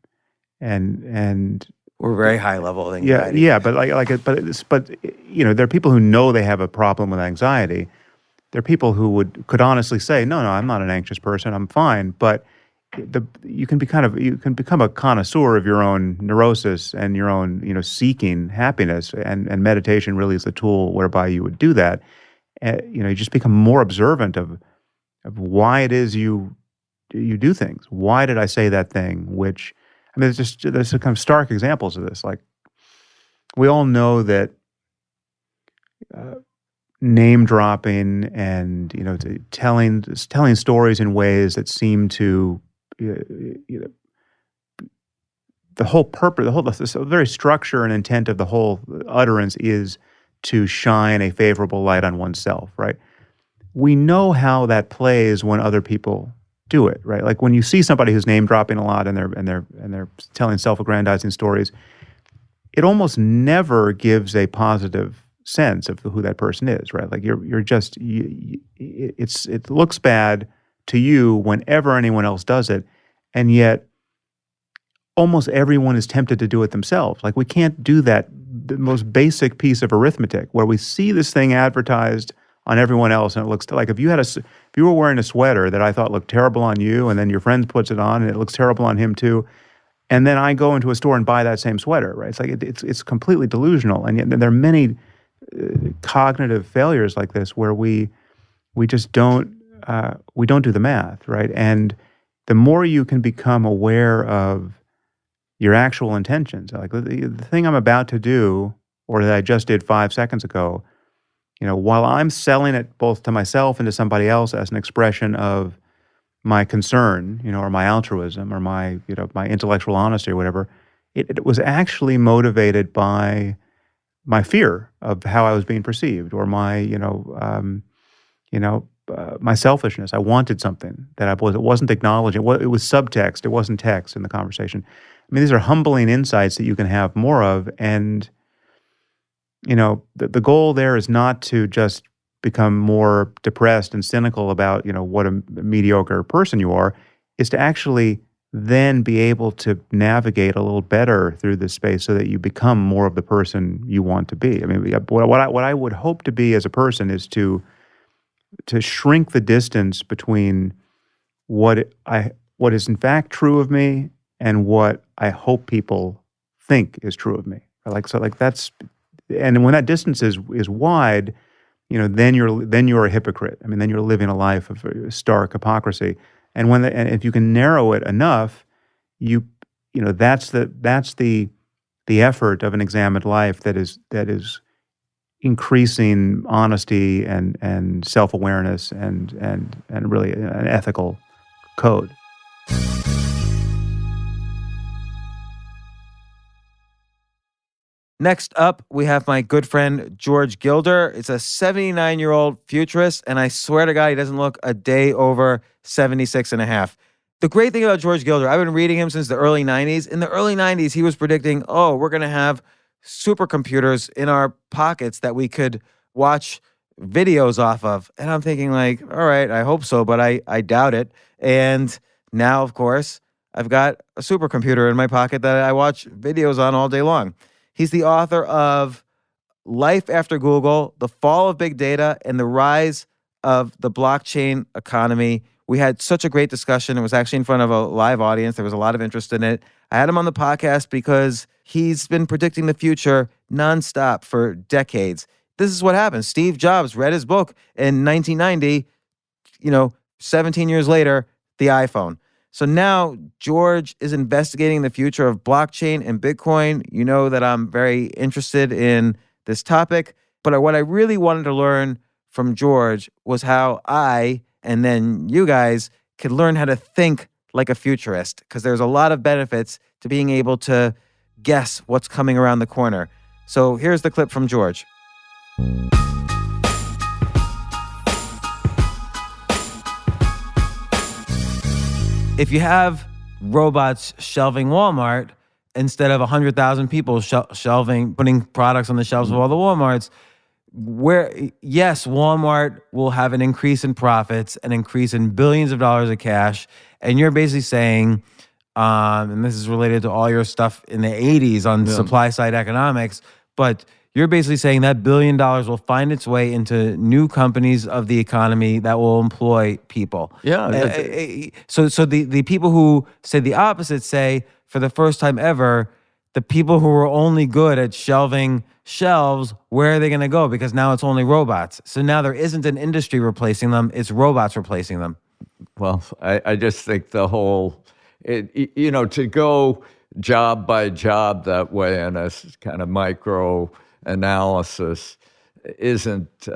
and We're very high level of anxiety. yeah, but there are people who know they have a problem with anxiety. There are people who could honestly say, no, I'm not an anxious person, I'm fine, but you can become a connoisseur of your own neurosis and your own seeking happiness, and meditation really is the tool whereby you would do that. You just become more observant of why it is you do things. Why did I say that thing? Which, I mean, there's some kind of stark examples of this. Like, we all know that name dropping and telling stories in ways that seem to the whole purpose, the very structure and intent of the whole utterance is to shine a favorable light on oneself, right? We know how that plays when other people do it, right? Like when you see somebody who's name dropping a lot and they're telling self-aggrandizing stories, it almost never gives a positive sense of who that person is, right? Like it looks bad to you whenever anyone else does it, and yet almost everyone is tempted to do it themselves. Like, we can't do that, the most basic piece of arithmetic, where we see this thing advertised on everyone else, and it looks like if you had if you were wearing a sweater that I thought looked terrible on you, and then your friend puts it on and it looks terrible on him too, and then I go into a store and buy that same sweater, right? It's like it's completely delusional, and yet there are many cognitive failures like this where we just don't do the math, right? And the more you can become aware of your actual intentions, like the thing I'm about to do or that I just did 5 seconds ago, while I'm selling it both to myself and to somebody else as an expression of my concern, or my altruism or my intellectual honesty or whatever, it was actually motivated by my fear of how I was being perceived, or my my selfishness. I wanted something that it wasn't acknowledging. It was subtext. It wasn't text in the conversation. I mean, these are humbling insights that you can have more of, and the goal there is not to just become more depressed and cynical about what a mediocre person you are. Is to actually then be able to navigate a little better through this space so that you become more of the person you want to be. I mean, what I would hope to be as a person is to shrink the distance between what is in fact true of me and what I hope people think is true of me. That's, and when that distance is wide, then you're a hypocrite. I mean, then you're living a life of stark hypocrisy. And and if you can narrow it enough, that's the effort of an examined life that is increasing honesty and self-awareness and really an ethical code. Next up, we have my good friend George Gilder. It's a 79-year-old futurist, and I swear to God, he doesn't look a day over 76 and a half. The great thing about George Gilder, I've been reading him since the early 90s. In the early 90s, he was predicting, we're going to have supercomputers in our pockets that we could watch videos off of. And I'm thinking like, all right, I hope so, but I doubt it. And now, of course, I've got a supercomputer in my pocket that I watch videos on all day long. He's the author of Life After Google, The Fall of Big Data, and the Rise of the Blockchain Economy. We had such a great discussion. It was actually in front of a live audience. There was a lot of interest in it. I had him on the podcast because he's been predicting the future nonstop for decades. This is what happened. Steve Jobs read his book in 1990, 17 years later, the iPhone. So now George is investigating the future of blockchain and Bitcoin. You know that I'm very interested in this topic. But what I really wanted to learn from George was how I, and then you guys, could learn how to think like a futurist, because there's a lot of benefits to being able to guess what's coming around the corner. So here's the clip from George. If you have robots shelving Walmart instead of 100,000 people putting products on the shelves of all the Walmarts, yes, Walmart will have an increase in profits, an increase in billions of dollars of cash, and you're basically saying, and this is related to all your stuff in the 80s on supply side economics, but you're basically saying that $1 billion will find its way into new companies of the economy that will employ people. Yeah. So the people who say the opposite say, for the first time ever, the people who were only good at shelving shelves, where are they going to go? Because now it's only robots. So now there isn't an industry replacing them. It's robots replacing them. Well, I just think the whole, to go job by job that way in a kind of micro analysis isn't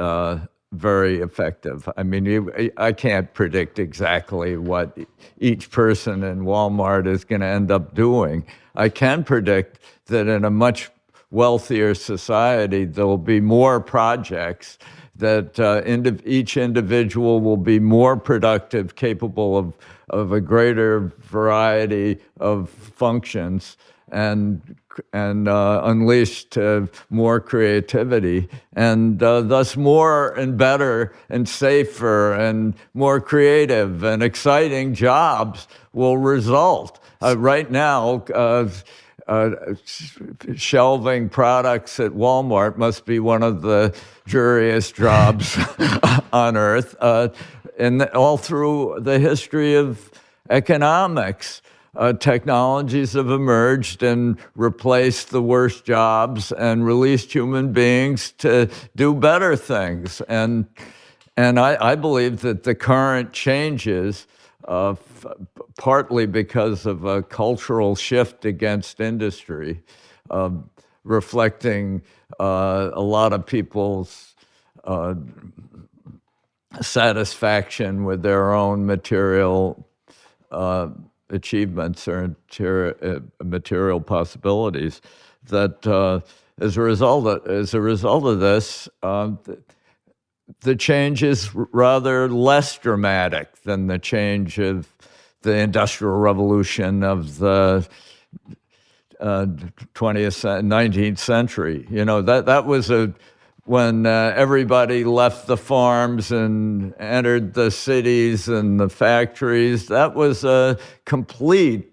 very effective. I mean, I can't predict exactly what each person in Walmart is going to end up doing. I can predict that in a much wealthier society, there will be more projects, that each individual will be more productive, capable of a greater variety of functions, and unleashed more creativity, and thus more and better and safer and more creative and exciting jobs will result. Right now, shelving products at Walmart must be one of the dreariest jobs on earth. and all through the history of economics, technologies have emerged and replaced the worst jobs and released human beings to do better things. And I believe that the current changes, partly because of a cultural shift against industry, reflecting a lot of people's satisfaction with their own material achievements or material possibilities, that as a result of this, the change is rather less dramatic than the change of the Industrial Revolution of the 19th century. That was when everybody left the farms and entered the cities and the factories. That was a complete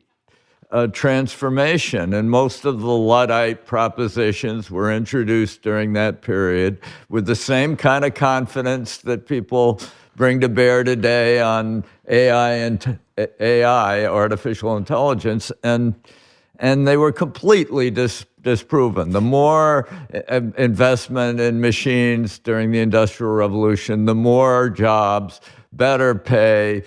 transformation, and most of the Luddite propositions were introduced during that period with the same kind of confidence that people bring to bear today on AI, artificial intelligence, and they were completely disproven. The more investment in machines during the Industrial Revolution, the more jobs, better pay,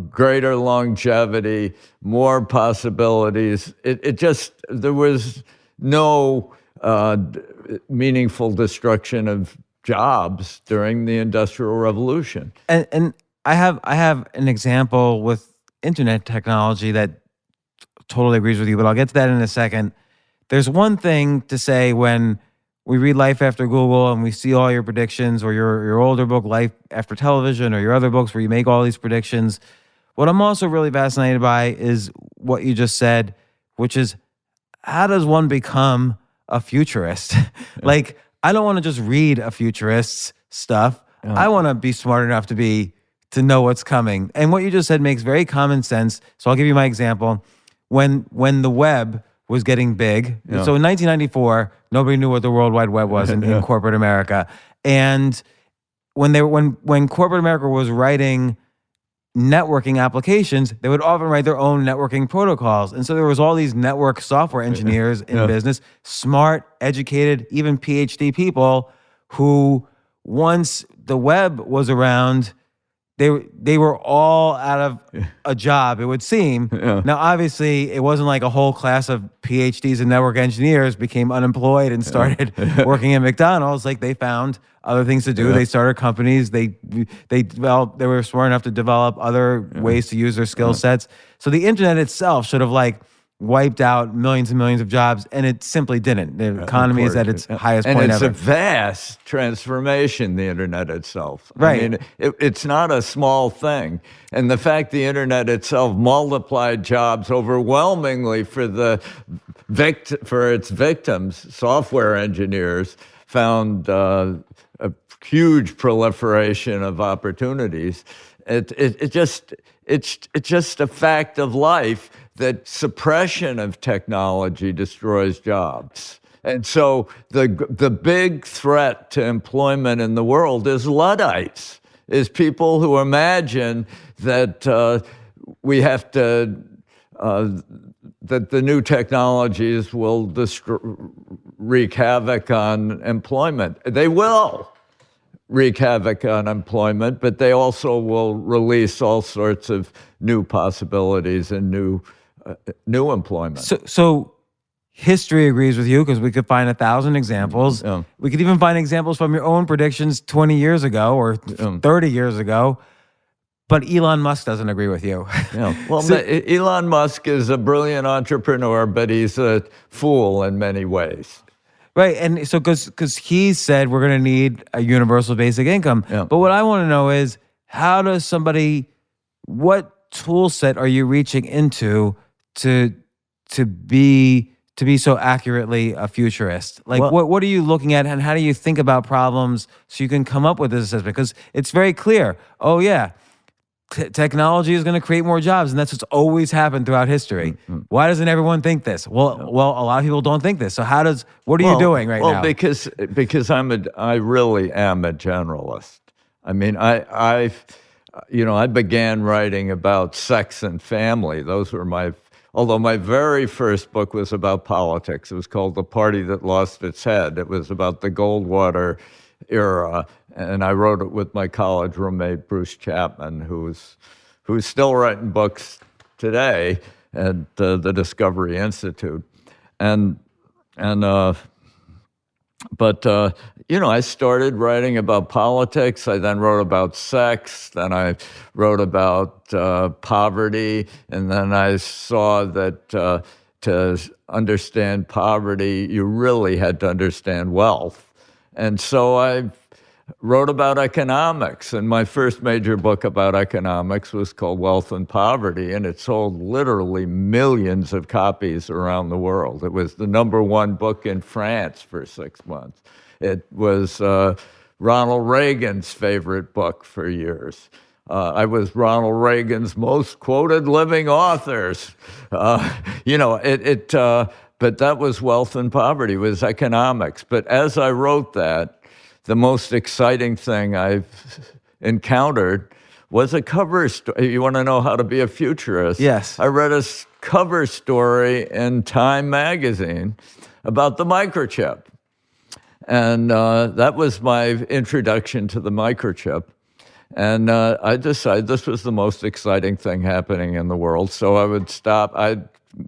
greater longevity, more possibilities. There was no meaningful destruction of jobs during the Industrial Revolution. And I have an example with internet technology that totally agrees with you, but I'll get to that in a second. There's one thing to say when we read Life After Google and we see all your predictions, or your older book, Life After Television, or your other books where you make all these predictions. What I'm also really fascinated by is what you just said, which is, how does one become a futurist? Like, I don't want to just read a futurist's stuff. I want to be smart enough to know what's coming. And what you just said makes very common sense. So I'll give you my example. When the web was getting big, so in 1994, nobody knew what the World Wide Web was in corporate America. And when corporate America was writing networking applications, they would often write their own networking protocols. And so there was all these network software engineers in business, smart, educated, even PhD people who, once the web was around, they were all out of a job, it would seem. Now, obviously, it wasn't like a whole class of PhDs and network engineers became unemployed and started working at McDonald's. Like, they found other things to do. They started companies. They were smart enough to develop other ways to use their skill sets. So the internet itself should have wiped out millions and millions of jobs, and it simply didn't. The economy is at its highest point ever. And it's a vast transformation, the internet itself. Right. I mean, it's not a small thing. And the fact the internet itself multiplied jobs overwhelmingly for its victims, software engineers, found a huge proliferation of opportunities. It's just a fact of life that suppression of technology destroys jobs. And so the big threat to employment in the world is Luddites, is people who imagine that we have to, that the new technologies will wreak havoc on employment. They will wreak havoc on employment, but they also will release all sorts of new possibilities and new employment. So history agrees with you, because we could find 1,000 examples. We could even find examples from your own predictions 20 years ago or 30 years ago. But Elon Musk doesn't agree with you. Well, Elon Musk is a brilliant entrepreneur, but he's a fool in many ways. Right, and so because he said we're going to need a universal basic income. But what I want to know is, how does what tool set are you reaching into to be so accurately a futurist? What are you looking at, and how do you think about problems so you can come up with this assessment? Because it's very clear. Oh yeah, technology is going to create more jobs, and that's what's always happened throughout history. Why doesn't everyone think this? Well, a lot of people don't think this. So what are you doing right now? Well, because I really am a generalist. I mean, I began writing about sex and family. Those were although my very first book was about politics. It was called The Party That Lost Its Head. It was about the Goldwater era, and I wrote it with my college roommate, Bruce Chapman, who's still writing books today at the Discovery Institute. But I started writing about politics. I then wrote about sex. Then I wrote about poverty. And then I saw that to understand poverty, you really had to understand wealth. And so I wrote about economics. And my first major book about economics was called Wealth and Poverty, and it sold literally millions of copies around the world. It was the #1 book in France for 6 months. It was Ronald Reagan's favorite book for years. I was Ronald Reagan's most quoted living authors. But that was Wealth and Poverty, was economics. But as I wrote that, the most exciting thing I've encountered was a cover story. You want to know how to be a futurist? Yes. I read a cover story in Time magazine about the microchip. And that was my introduction to the microchip. And I decided this was the most exciting thing happening in the world. So I would stop. I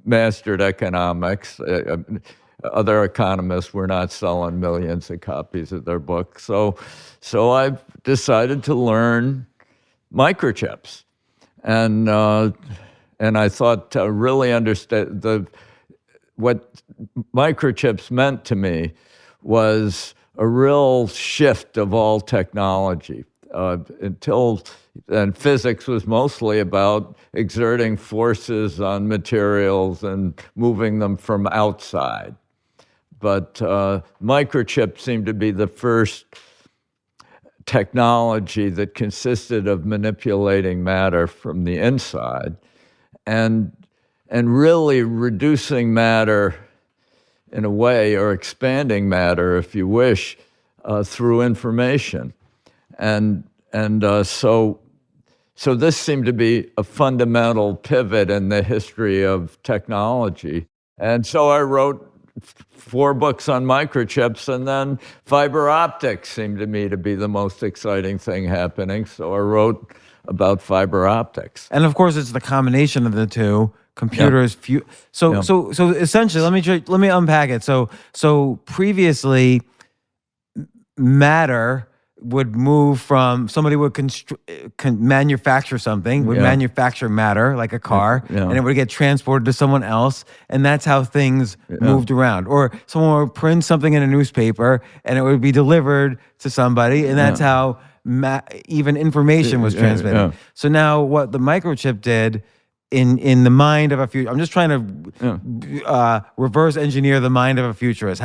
mastered economics. Other economists were not selling millions of copies of their books. So I decided to learn microchips. And I thought to really understand what microchips meant to me was a real shift of all technology. Until then, physics was mostly about exerting forces on materials and moving them from outside. But microchips seemed to be the first technology that consisted of manipulating matter from the inside and really reducing matter in a way, or expanding matter, if you wish, through information. And so this seemed to be a fundamental pivot in the history of technology. And so I wrote 4 books on microchips, and then fiber optics seemed to me to be the most exciting thing happening. So I wrote about fiber optics. And of course, it's the combination of the two. Computers, so essentially, let me unpack it. So previously, matter would move from somebody would manufacture something, would manufacture matter like a car, and it would get transported to someone else, and that's how things moved around. Or someone would print something in a newspaper, and it would be delivered to somebody, and that's how even information was transmitted. So now what the microchip did in the mind of a future, I'm just trying to reverse engineer the mind of a futurist.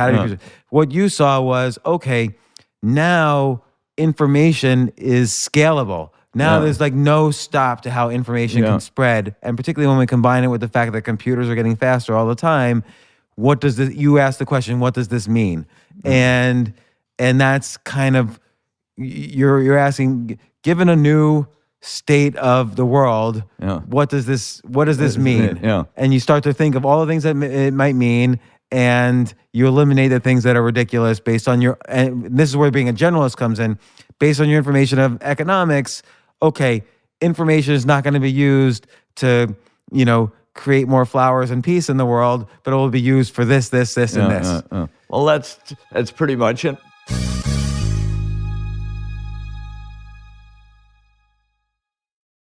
What you saw was, okay, now information is scalable. Now there's like no stop to how information can spread. And particularly when we combine it with the fact that computers are getting faster all the time, you ask the question, what does this mean? And that's kind of, you're asking, given a new state of the world, what does this mean? And you start to think of all the things that it might mean, and you eliminate the things that are ridiculous based on and this is where being a generalist comes in, based on your information of economics. Okay, information is not going to be used to, create more flowers and peace in the world, but it will be used for this, and this. Well, that's pretty much it.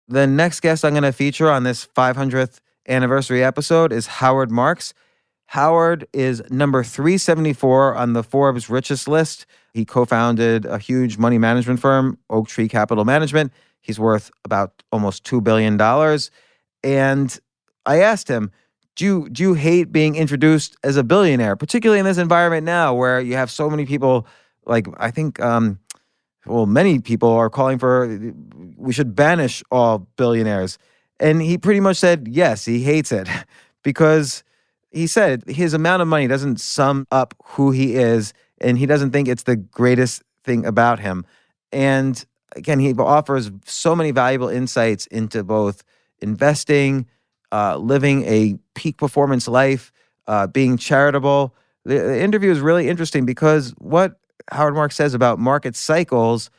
The next guest I'm going to feature on this 500th anniversary episode is Howard Marks. Howard is number 374 on the Forbes richest list. He co-founded a huge money management firm, Oak Tree Capital Management. He's worth about almost $2 billion. And I asked him, do you hate being introduced as a billionaire, particularly in this environment now where you have so many people, like I think, many people are calling for, we should banish all billionaires. And he pretty much said, yes, he hates it because he said his amount of money doesn't sum up who he is, and he doesn't think it's the greatest thing about him. And again, he offers so many valuable insights into both investing, living a peak performance life, being charitable. The interview is really interesting because what Howard Marks says about market cycles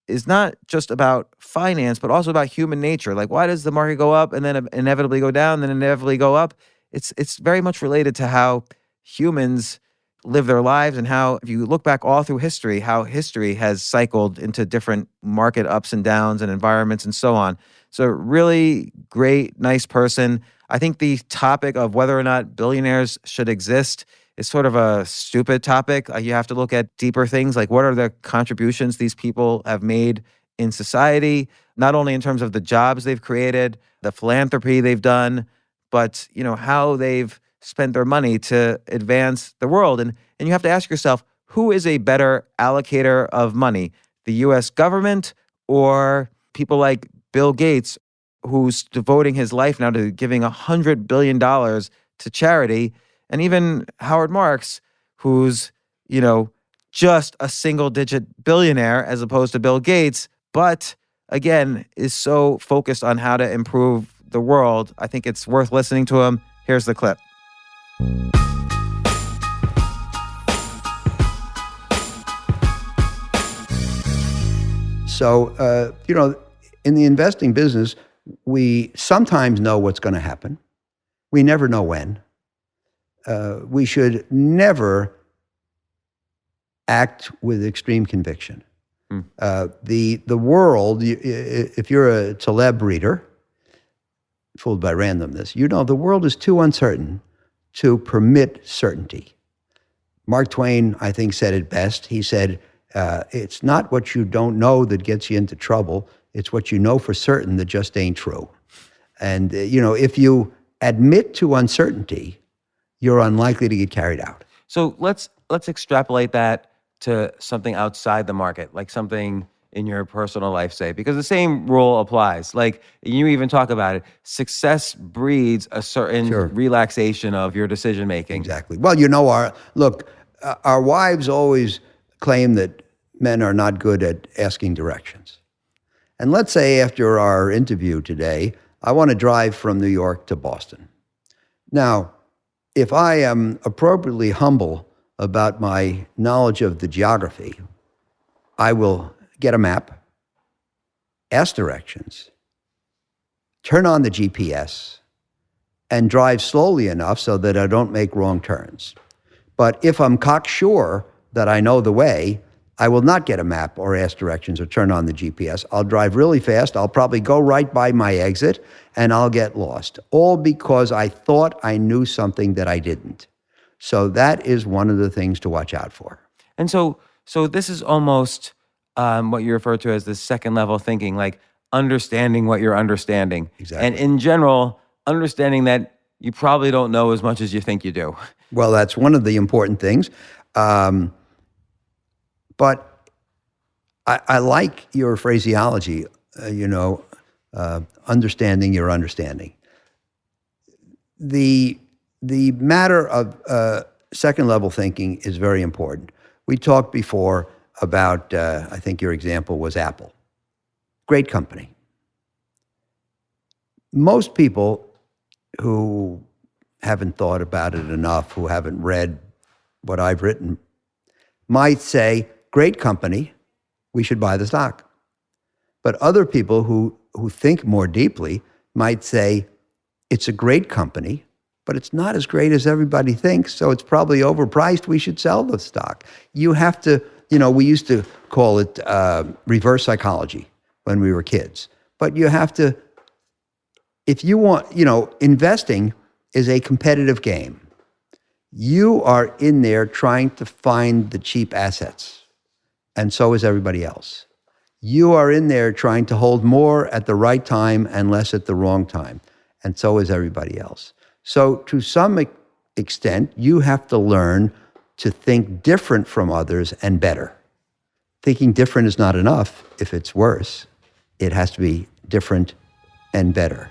is not just about finance, but also about human nature. Like, why does the market go up and then inevitably go down, then inevitably go up? It's very much related to how humans live their lives and how, if you look back all through history, how history has cycled into different market ups and downs and environments and so on. So really great, nice person. I think the topic of whether or not billionaires should exist is sort of a stupid topic. You have to look at deeper things, like what are the contributions these people have made in society, not only in terms of the jobs they've created, the philanthropy they've done, but how they've spent their money to advance the world. And you have to ask yourself, who is a better allocator of money, the US government or people like Bill Gates, who's devoting his life now to giving $100 billion to charity, and even Howard Marks, who's, just a single-digit billionaire as opposed to Bill Gates, but again, is so focused on how to improve the world. I think it's worth listening to him. Here's the clip. So, in the investing business, we sometimes know what's going to happen. We never know when. We should never act with extreme conviction. The world, if you're a celeb reader, fooled by randomness, the world is too uncertain to permit certainty. Mark Twain, I think, said it best. He said, it's not what you don't know that gets you into trouble. It's what you know for certain that just ain't true. And, if you admit to uncertainty, you're unlikely to get carried out. So let's extrapolate that to something outside the market, like something in your personal life, say, because the same rule applies. Like you even talk about it, success breeds a certain relaxation of your decision making. Exactly. Well, our wives always claim that men are not good at asking directions. And let's say after our interview today, I want to drive from New York to Boston. Now, if I am appropriately humble about my knowledge of the geography, I will get a map, ask directions, turn on the GPS, and drive slowly enough so that I don't make wrong turns. But if I'm cocksure that I know the way, I will not get a map or ask directions or turn on the GPS. I'll drive really fast. I'll probably go right by my exit and I'll get lost, all because I thought I knew something that I didn't. So that is one of the things to watch out for. And so this is almost what you refer to as the second level thinking, like understanding what you're understanding. Exactly. And in general, understanding that you probably don't know as much as you think you do. Well, that's one of the important things. But I like your phraseology, understanding your understanding. The matter of second level thinking is very important. We talked before about, I think your example was Apple. Great company. Most people who haven't thought about it enough, who haven't read what I've written, might say, great company, we should buy the stock. But other people who think more deeply might say, it's a great company, but it's not as great as everybody thinks, so it's probably overpriced, we should sell the stock. You have to, we used to call it reverse psychology when we were kids. But you have to, if you want, investing is a competitive game. You are in there trying to find the cheap assets, and so is everybody else. You are in there trying to hold more at the right time and less at the wrong time, and so is everybody else. So to some extent, you have to learn to think different from others and better. Thinking different is not enough if it's worse. It has to be different and better.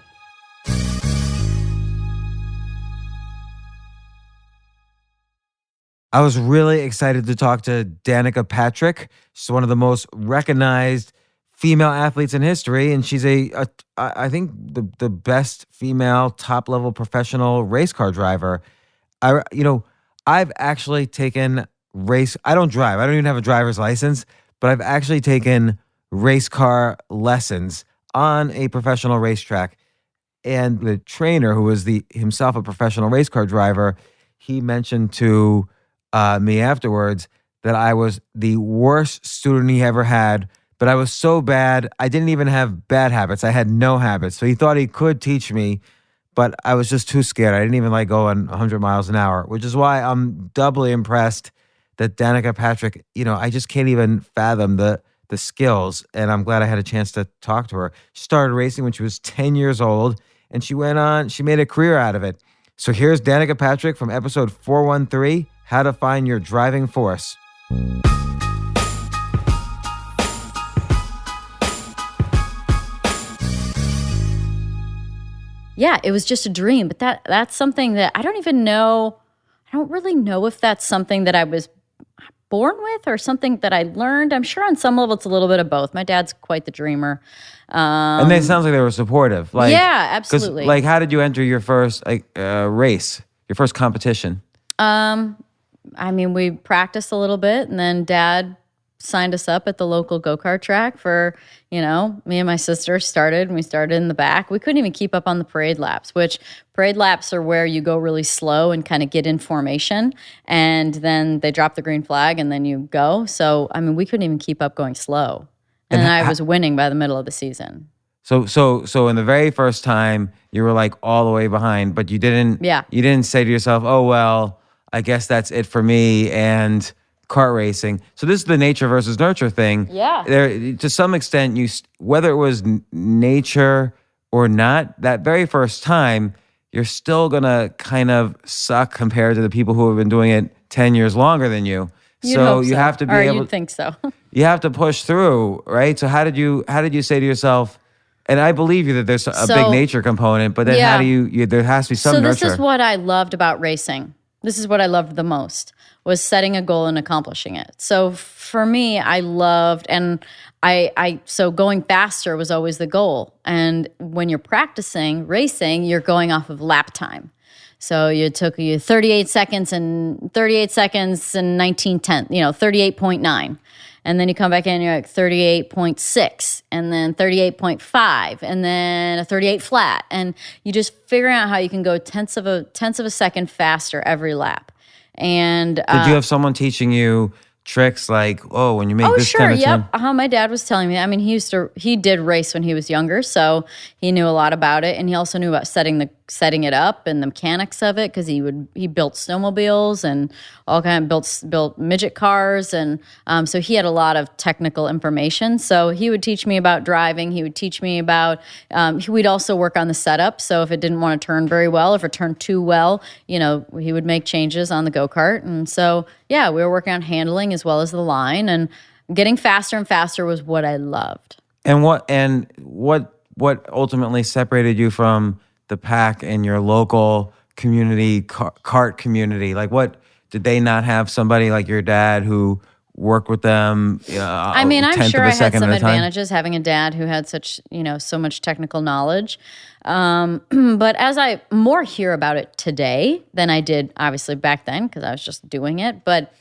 I was really excited to talk to Danica Patrick. She's one of the most recognized female athletes in history, and she's I think the best female top level professional race car driver. I've actually taken race. I don't drive. I don't even have a driver's license, but I've actually taken race car lessons on a professional racetrack. And the trainer, who was himself a professional race car driver, he mentioned to me afterwards that I was the worst student he ever had. But I was so bad, I didn't even have bad habits. I had no habits. So he thought he could teach me, but I was just too scared. I didn't even like going 100 miles an hour, which is why I'm doubly impressed that Danica Patrick, I just can't even fathom the skills. And I'm glad I had a chance to talk to her. She started racing when she was 10 years old, and she made a career out of it. So here's Danica Patrick from episode 413, How to Find Your Driving Force. Yeah, it was just a dream, but that's something that I don't even know. I don't really know if that's something that I was born with or something that I learned. I'm sure on some level it's a little bit of both. My dad's quite the dreamer. And it sounds like they were supportive. Yeah, absolutely. How did you enter your first race, your first competition? We practiced a little bit, and then Dad signed us up at the local go-kart track for, me and my sister started in the back. We couldn't even keep up on the parade laps, which parade laps are where you go really slow and kind of get in formation, and then they drop the green flag and then you go. So, we couldn't even keep up going slow. And I was winning by the middle of the season. So in the very first time, you were like all the way behind, but you didn't say to yourself, oh, well, I guess that's it for me and kart racing. So this is the nature versus nurture thing. Yeah. There, to some extent, whether it was nature or not, that very first time, you're still gonna kind of suck compared to the people who have been doing it 10 years longer than you. So you have to be able. You'd think so. You have to push through, right? So how did you say to yourself? And I believe you that there's a big nature component, but then how do you? There has to be some nurture. So this is what I loved about racing. This is what I loved the most, was setting a goal and accomplishing it. So for me, I loved, and so going faster was always the goal. And when you're practicing racing, you're going off of lap time. So you took 38 seconds and 19 tenths, 38.9. And then you come back in, you're like 38.6, and then 38.5, and then a 38 flat. And you just figure out how you can go tenths of a second faster every lap. And did you have someone teaching you tricks like, when you make this sure, kind of yep. My dad was telling me. He did race when he was younger, so he knew a lot about it, and he also knew about setting it up and the mechanics of it, because he built snowmobiles and all kind of built midget cars, and so he had a lot of technical information. So he would teach me about driving. He would teach me about. We'd also work on the setup. So if it didn't want to turn very well, if it turned too well, he would make changes on the go-kart, and so we were working on handling as well as the line, and getting faster and faster was what I loved. And what ultimately separated you from the pack in your local community, kart community? Like, what did they not have somebody like your dad who worked with them? I'm sure I had some advantages having a dad who had such, so much technical knowledge. But as I more hear about it today than I did obviously back then, because I was just doing it, but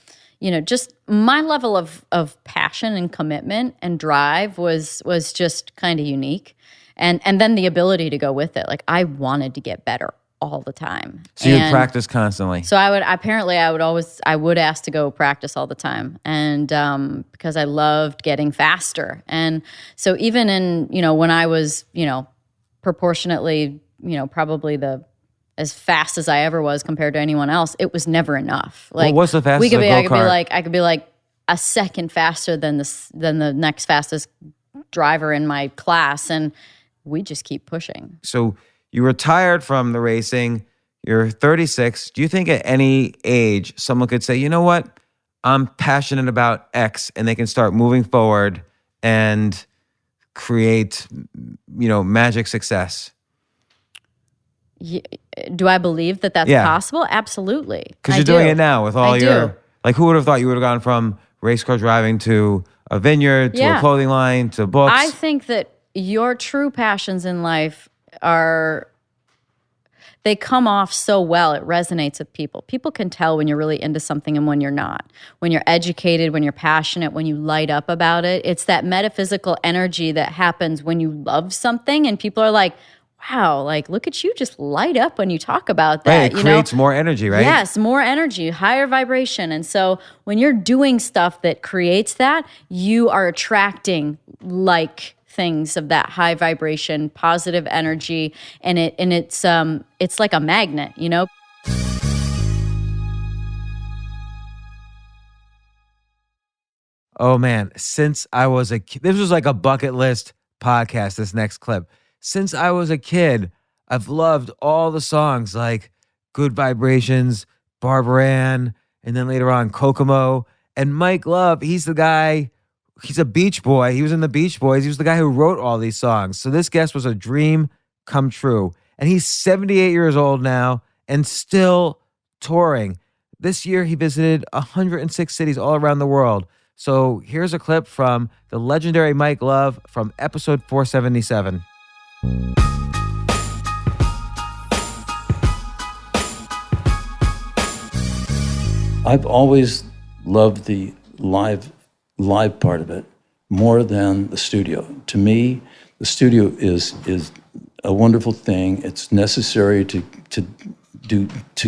just my level of passion and commitment and drive was just kind of unique. And then the ability to go with it. Like, I wanted to get better all the time. So you practice constantly. So I would ask to go practice all the time. And because I loved getting faster. And so even in, when I was, proportionately, probably as fast as I ever was compared to anyone else, it was never enough. Like, what's the fastest I could be like a second faster than the next fastest driver in my class, and we just keep pushing. So you retired from the racing. You're 36. Do you think at any age someone could say, you know what, I'm passionate about X, and they can start moving forward and create, magic success? Do I believe that that's possible? Absolutely. Because you're doing it now with all who would have thought you would have gone from race car driving to a vineyard to a Yeah. clothing line to books. I think that your true passions in life they come off so well. It resonates with people. People can tell when you're really into something and when you're not. When you're educated, when you're passionate, when you light up about it. It's that metaphysical energy that happens when you love something and people are like, wow, like, look at you just light up when you talk about that. Right, it creates more energy, right? Yes, more energy, higher vibration. And so when you're doing stuff that creates that, you are attracting like things of that high vibration, positive energy, and it's like a magnet, you know? Oh man, since I was a kid, this was like a bucket list podcast, this next clip. Since I was a kid, I've loved all the songs like Good Vibrations, Barbara Ann, and then later on Kokomo. And Mike Love, he's the guy, he's a Beach Boy. He was in the Beach Boys. He was the guy who wrote all these songs. So this guest was a dream come true. And he's 78 years old now and still touring. This year, he visited 106 cities all around the world. So here's a clip from the legendary Mike Love from episode 477. I've always loved the live part of it more than the studio. To me, the studio is a wonderful thing. It's necessary to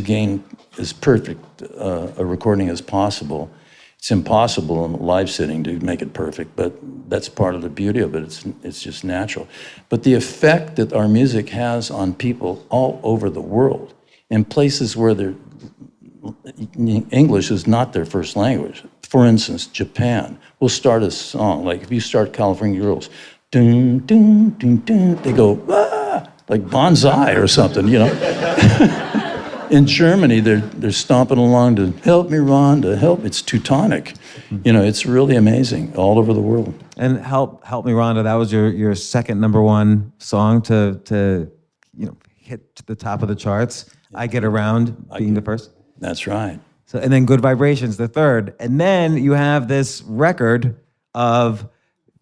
gain as perfect a recording as possible. It's impossible in a live setting to make it perfect, but that's part of the beauty of it. It's just natural. But the effect that our music has on people all over the world, in places where English is not their first language. For instance, Japan will start a song, like if you start California Girls, dun, dun, dun, dun, they go, ah, like bonsai or something, you know. In Germany, they're stomping along to help me, Rhonda, help. It's Teutonic. You know, it's really amazing all over the world. And help me, Rhonda. That was your second number one song to hit to the top of the charts. I Get Around being the first. That's right. So and then Good Vibrations, the third. And then you have this record of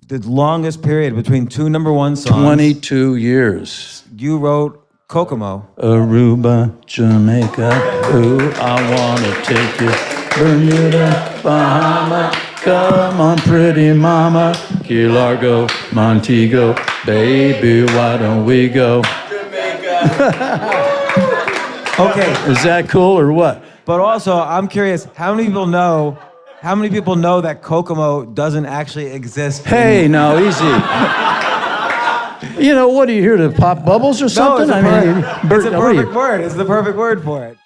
the longest period between two number one songs. 22 years. You wrote Kokomo. Aruba, Jamaica, ooh, I wanna take you. Bermuda, Bahama, come on pretty mama. Key Largo, Montego, baby, why don't we go? Okay. Is that cool or what? But also, I'm curious, how many people know that Kokomo doesn't actually exist? Hey, now, easy. You know, what are you here to pop bubbles or something? No, it's a perfect word. It's the perfect word for it.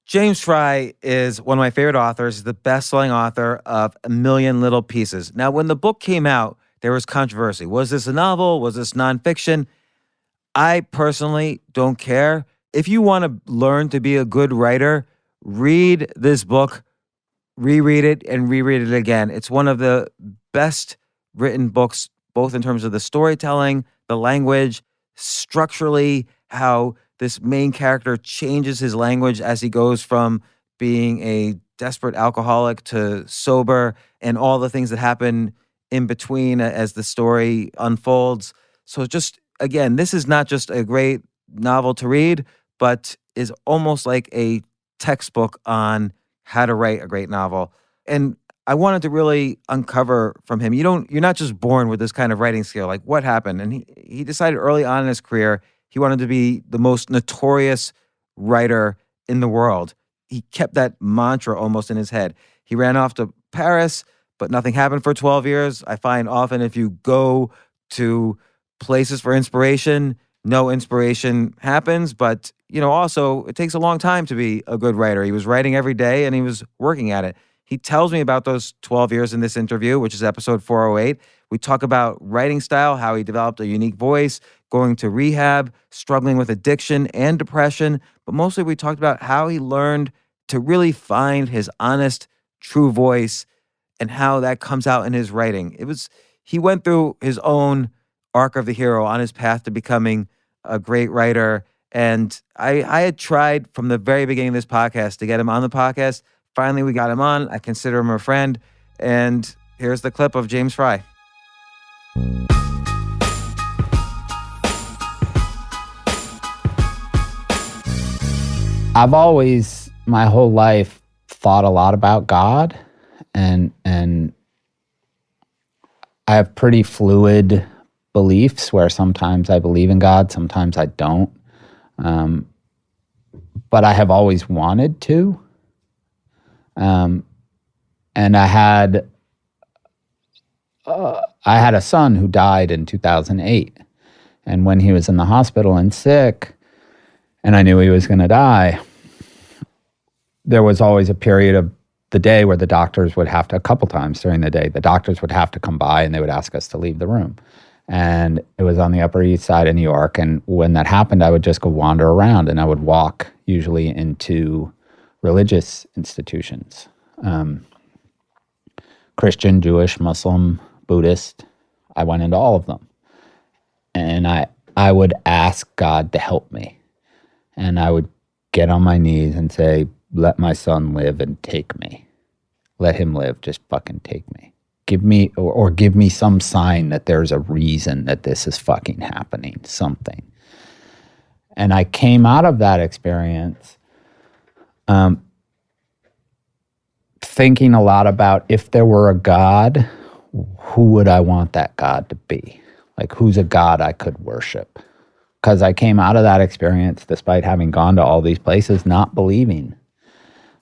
James Fry is one of my favorite authors. He's the best-selling author of A Million Little Pieces. Now, when the book came out, there was controversy. Was this a novel? Was this nonfiction? I personally don't care. If you want to learn to be a good writer, read this book, reread it, and reread it again. It's one of the best written books, both in terms of the storytelling, the language, structurally, how this main character changes his language as he goes from being a desperate alcoholic to sober, and all the things that happen in between as the story unfolds. So just, again, this is not just a great novel to read, but is almost like a textbook on how to write a great novel. And I wanted to really uncover from him, you're not just born with this kind of writing skill. Like, what happened? And he decided early on in his career, he wanted to be the most notorious writer in the world. He kept that mantra almost in his head. He ran off to Paris, but nothing happened for 12 years. I find often if you go to places for inspiration, no inspiration happens. But, also it takes a long time to be a good writer. He was writing every day and he was working at it. He tells me about those 12 years in this interview, which is episode 408. We talk about writing style, how he developed a unique voice, going to rehab, struggling with addiction and depression. But mostly we talked about how he learned to really find his honest, true voice and how that comes out in his writing. He went through his own arc of the hero on his path to becoming a great writer. And I had tried from the very beginning of this podcast to get him on the podcast. Finally, we got him on. I consider him a friend. And here's the clip of James Fry. I've always, my whole life, thought a lot about God, and I have pretty fluid beliefs where sometimes I believe in God, sometimes I don't. But I have always wanted to. And I had a son who died in 2008. And when he was in the hospital and sick, and I knew he was going to die, there was always a period of the day where the doctors would have to, a couple times during the day, the doctors would have to come by and they would ask us to leave the room. And it was on the Upper East Side of New York. And when that happened, I would just go wander around, and I would walk usually into religious institutions. Christian, Jewish, Muslim, Buddhist. I went into all of them. And I would ask God to help me. And I would get on my knees and say, let my son live and take me. Let him live, just fucking take me. Give me, or give me some sign that there's a reason that this is fucking happening, something. And I came out of that experience thinking a lot about, if there were a God, who would I want that God to be? Like, who's a God I could worship? Because I came out of that experience, despite having gone to all these places, not believing.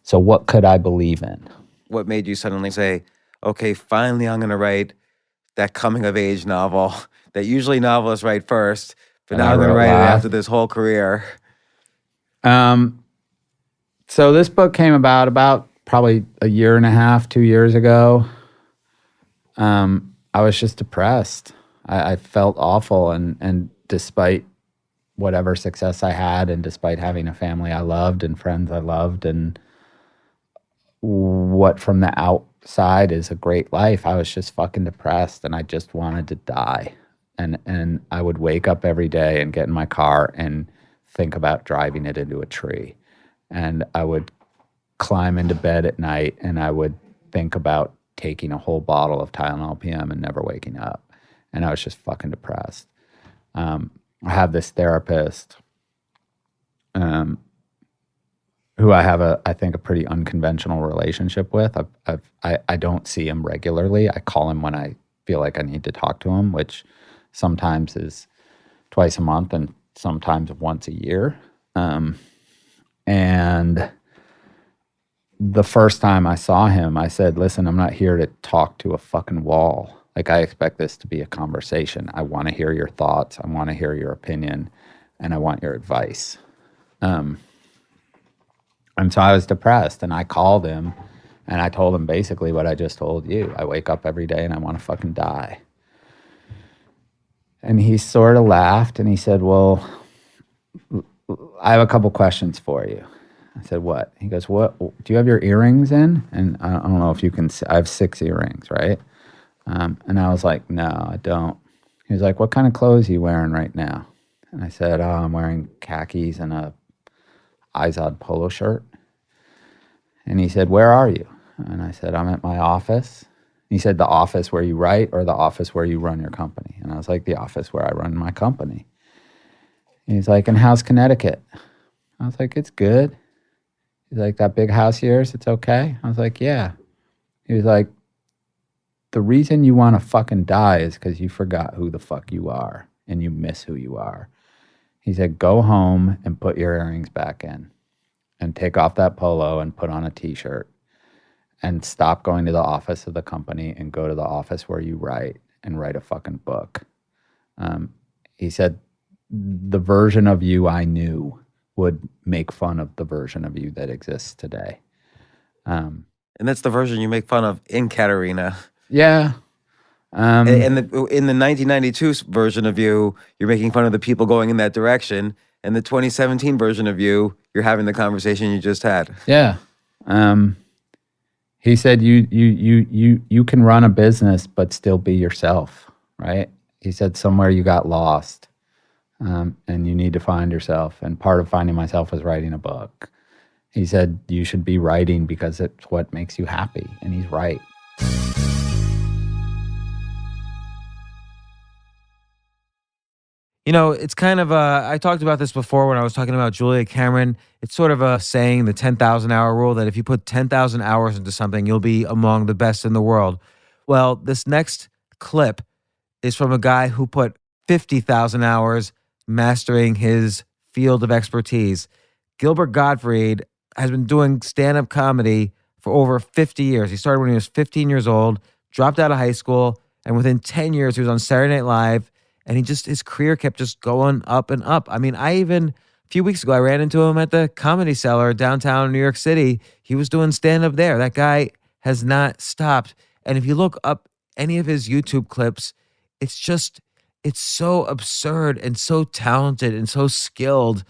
So what could I believe in? What made you suddenly say, okay, finally I'm going to write that coming-of-age novel that usually novelists write first, but now I'm going to write it after this whole career? So this book came about probably a year and a half, 2 years ago. I was just depressed. I felt awful, and despite whatever success I had, and despite having a family I loved and friends I loved, and what from the outside is a great life, I was just fucking depressed, and I just wanted to die. And I would wake up every day and get in my car and think about driving it into a tree. And I would climb into bed at night and I would think about taking a whole bottle of Tylenol PM and never waking up. And I was just fucking depressed. I have this therapist who I have I think a pretty unconventional relationship with. I don't see him regularly. I call him when I feel like I need to talk to him, which sometimes is twice a month and sometimes once a year. And the first time I saw him, I said, listen, I'm not here to talk to a fucking wall. Like, I expect this to be a conversation. I want to hear your thoughts. I want to hear your opinion, and I want your advice. And so I was depressed, and I called him, and I told him basically what I just told you. I wake up every day and I want to fucking die. And he sort of laughed, and he said, well, I have a couple questions for you. I said, what? He goes, what? Do you have your earrings in? And I don't know if you can see, I have 6 earrings, right? And I was like, no, I don't. He was like, what kind of clothes are you wearing right now? And I said, oh, I'm wearing khakis and a Izod polo shirt. And he said, where are you? And I said, I'm at my office. He said, the office where you write or the office where you run your company? And I was like, the office where I run my company. And he's like, and how's Connecticut? I was like, it's good. He's like, that big house of yours, it's okay? I was like, yeah. He was like, the reason you want to fucking die is because you forgot who the fuck you are and you miss who you are. He said, go home and put your earrings back in and take off that polo and put on a t-shirt and stop going to the office of the company and go to the office where you write and write a fucking book. He said, the version of you I knew would make fun of the version of you that exists today. And that's the version you make fun of in Katerina. Yeah. And in the 1992 version of you, you're making fun of the people going in that direction. And the 2017 version of you, you're having the conversation you just had. Yeah. He said, you can run a business, but still be yourself, right? He said, somewhere you got lost. and you need to find yourself. And part of finding myself was writing a book. He said, you should be writing because it's what makes you happy. And he's right. You know, it's kind of I talked about this before when I was talking about Julia Cameron. It's sort of a saying, the 10,000 hour rule, that if you put 10,000 hours into something, you'll be among the best in the world. Well, this next clip is from a guy who put 50,000 hours mastering his field of expertise. Gilbert Gottfried has been doing stand-up comedy for over 50 years. He started when he was 15 years old, dropped out of high school, and within 10 years, he was on Saturday Night Live. And his career kept just going up and up. I mean, a few weeks ago, I ran into him at the Comedy Cellar downtown New York City. He was doing stand-up there. That guy has not stopped. And if you look up any of his YouTube clips, it's so absurd and so talented and so skilled.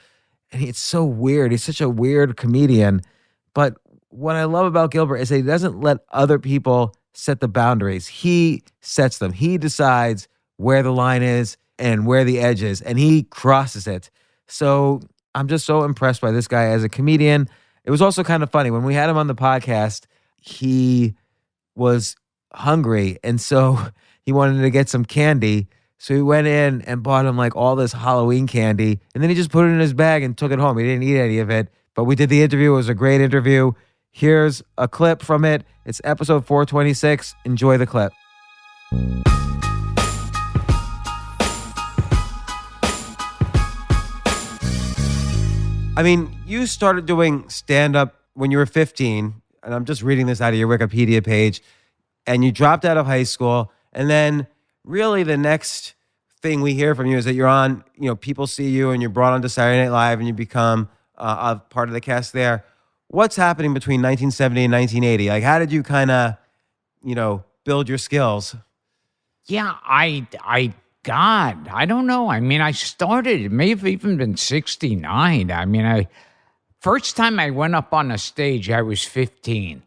And it's so weird. He's such a weird comedian. But what I love about Gilbert is that he doesn't let other people set the boundaries. He sets them. He decides where the line is and where the edge is, and he crosses it. So I'm just so impressed by this guy as a comedian. It was also kind of funny. When we had him on the podcast, he was hungry, and so he wanted to get some candy. So he went in and bought him like all this Halloween candy, and then he just put it in his bag and took it home. He didn't eat any of it, but we did the interview. It was a great interview. Here's a clip from it. It's episode 426. Enjoy the clip. I mean, you started doing stand-up when you were 15, and I'm just reading this out of your Wikipedia page, and you dropped out of high school, and then really the next thing we hear from you is that you're on, people see you, and you're brought onto Saturday Night Live, and you become a part of the cast there. What's happening between 1970 and 1980? Like, how did you kind of, build your skills? Yeah, God, I don't know. I mean, I started, it may have even been 69. I mean, first time I went up on a stage, I was 15.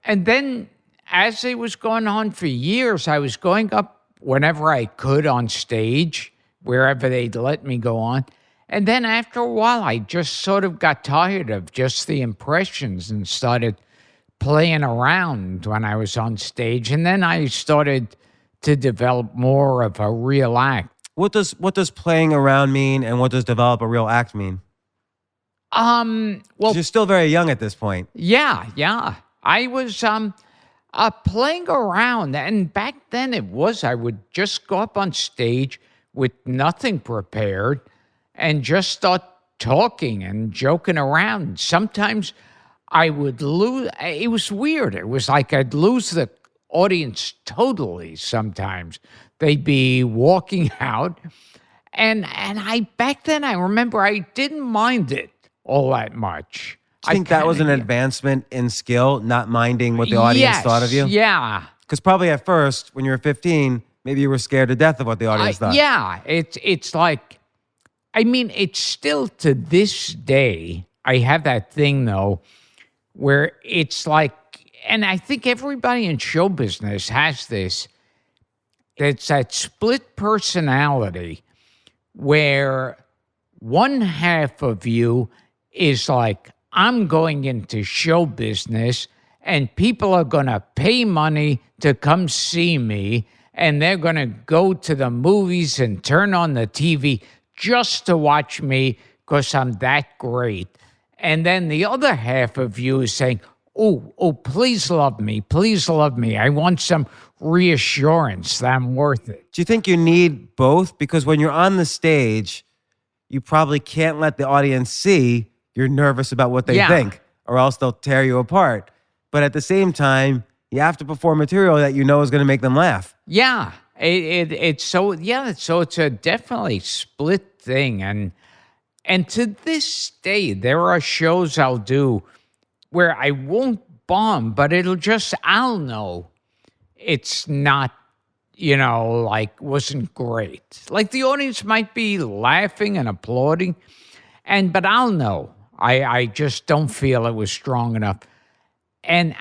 And then as it was going on for years, I was going up whenever I could on stage, wherever they'd let me go on. And then after a while, I just sort of got tired of just the impressions and started playing around when I was on stage. And then I started to develop more of a real act. What does playing around mean, and what does develop a real act mean? Well, you're still very young at this point. Yeah. I was playing around, and back then I would just go up on stage with nothing prepared and just start talking and joking around. Sometimes I would lose. It was weird. It was like I'd lose the audience totally. Sometimes they'd be walking out, and back then I remember I didn't mind it all that much. I think that was an advancement in skill, not minding what the audience thought of you. Yeah, because probably at first when you were 15, maybe you were scared to death of what the audience thought. Yeah, it's like, I mean, it's still to this day. I have that thing though, where it's like. And I think everybody in show business has this. It's that split personality where one half of you is like, I'm going into show business and people are going to pay money to come see me, and they're going to go to the movies and turn on the TV just to watch me because I'm that great. And then the other half of you is saying, oh, please love me. Please love me. I want some reassurance that I'm worth it. Do you think you need both? Because when you're on the stage, you probably can't let the audience see you're nervous about what they think, or else they'll tear you apart. But at the same time, you have to perform material that you know is going to make them laugh. Yeah. So it's a definitely split thing. And to this day, there are shows I'll do where I won't bomb, but I'll know it's not, wasn't great. Like the audience might be laughing and applauding, but I'll know. I just don't feel it was strong enough. And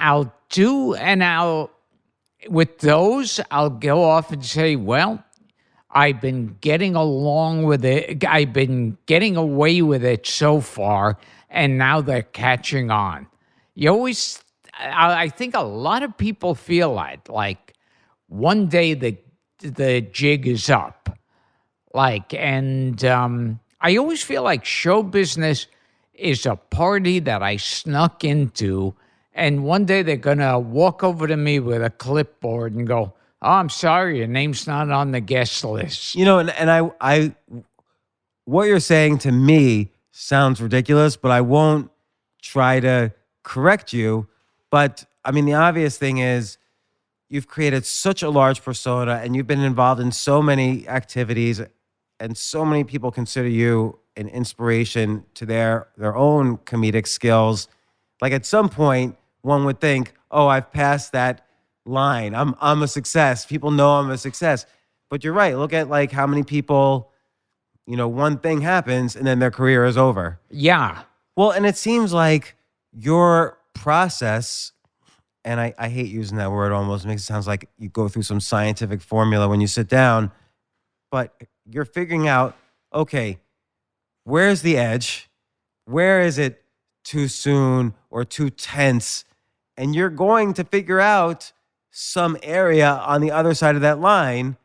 with those, I'll go off and say, well, I've been getting along with it. I've been getting away with it so far, and now they're catching on. I think a lot of people feel like one day the jig is up. I always feel like show business is a party that I snuck into, and one day they're going to walk over to me with a clipboard and go, "Oh, I'm sorry, your name's not on the guest list." And I what you're saying to me sounds ridiculous, but I won't try to correct you. But I mean, the obvious thing is you've created such a large persona and you've been involved in so many activities, and so many people consider you an inspiration to their own comedic skills. Like at some point, one would think, "Oh, I've passed that line. I'm a success. People know I'm a success." But you're right. Look at like how many people, one thing happens and then their career is over. Yeah. Well, and it seems like your process, and I hate using that word, almost makes it sound like you go through some scientific formula when you sit down, but you're figuring out, okay, where's the edge? Where is it too soon or too tense? And you're going to figure out some area on the other side of that line.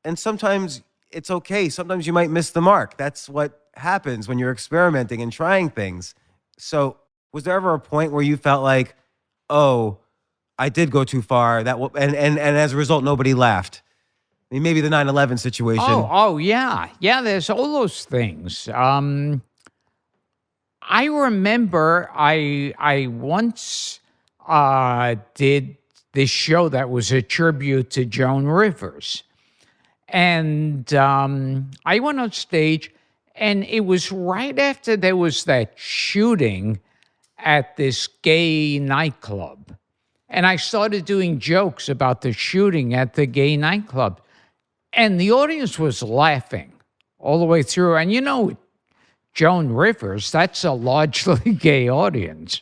And sometimes it's okay. Sometimes you might miss the mark. That's what happens when you're experimenting and trying things. So was there ever a point where you felt like, "Oh, I did go too far," and as a result, nobody laughed? I mean, maybe the 9/11 situation. Oh, yeah. Yeah, there's all those things. I remember I once did this show that was a tribute to Joan Rivers. And I went on stage, and it was right after there was that shooting at this gay nightclub. And I started doing jokes about the shooting at the gay nightclub. And the audience was laughing all the way through. And Joan Rivers, that's a largely gay audience.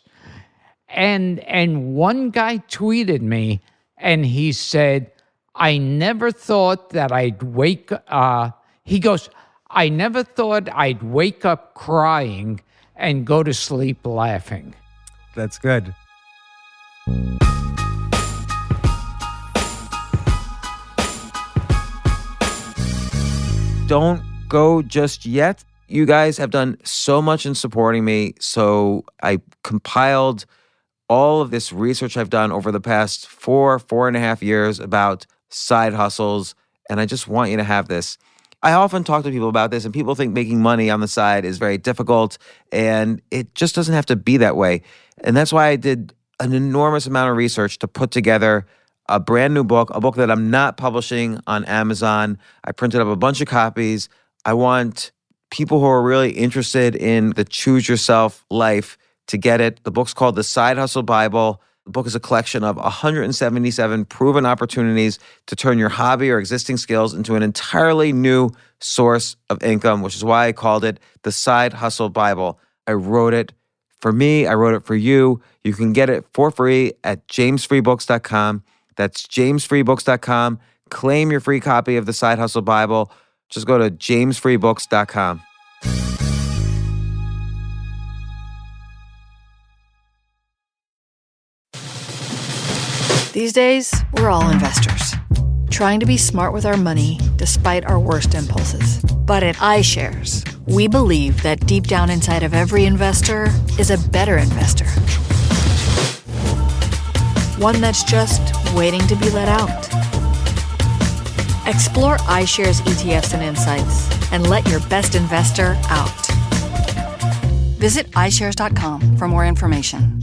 And one guy tweeted me, and he said, "I never thought that I'd wake up," he goes, "I never thought I'd wake up crying and go to sleep laughing." That's good. Don't go just yet. You guys have done so much in supporting me. So I compiled all of this research I've done over the past 4.5 years about side hustles, and I just want you to have this. I often talk to people about this, and people think making money on the side is very difficult, and it just doesn't have to be that way. And that's why I did an enormous amount of research to put together a brand new book, a book that I'm not publishing on Amazon. I printed up a bunch of copies. I want people who are really interested in the choose yourself life to get it. The book's called The Side Hustle Bible. The book is a collection of 177 proven opportunities to turn your hobby or existing skills into an entirely new source of income, which is why I called it The Side Hustle Bible. I wrote it for me. I wrote it for you. You can get it for free at jamesfreebooks.com. That's jamesfreebooks.com. Claim your free copy of The Side Hustle Bible. Just go to jamesfreebooks.com. These days, we're all investors, trying to be smart with our money despite our worst impulses. But at iShares, we believe that deep down inside of every investor is a better investor. One that's just waiting to be let out. Explore iShares ETFs and insights and let your best investor out. Visit iShares.com for more information.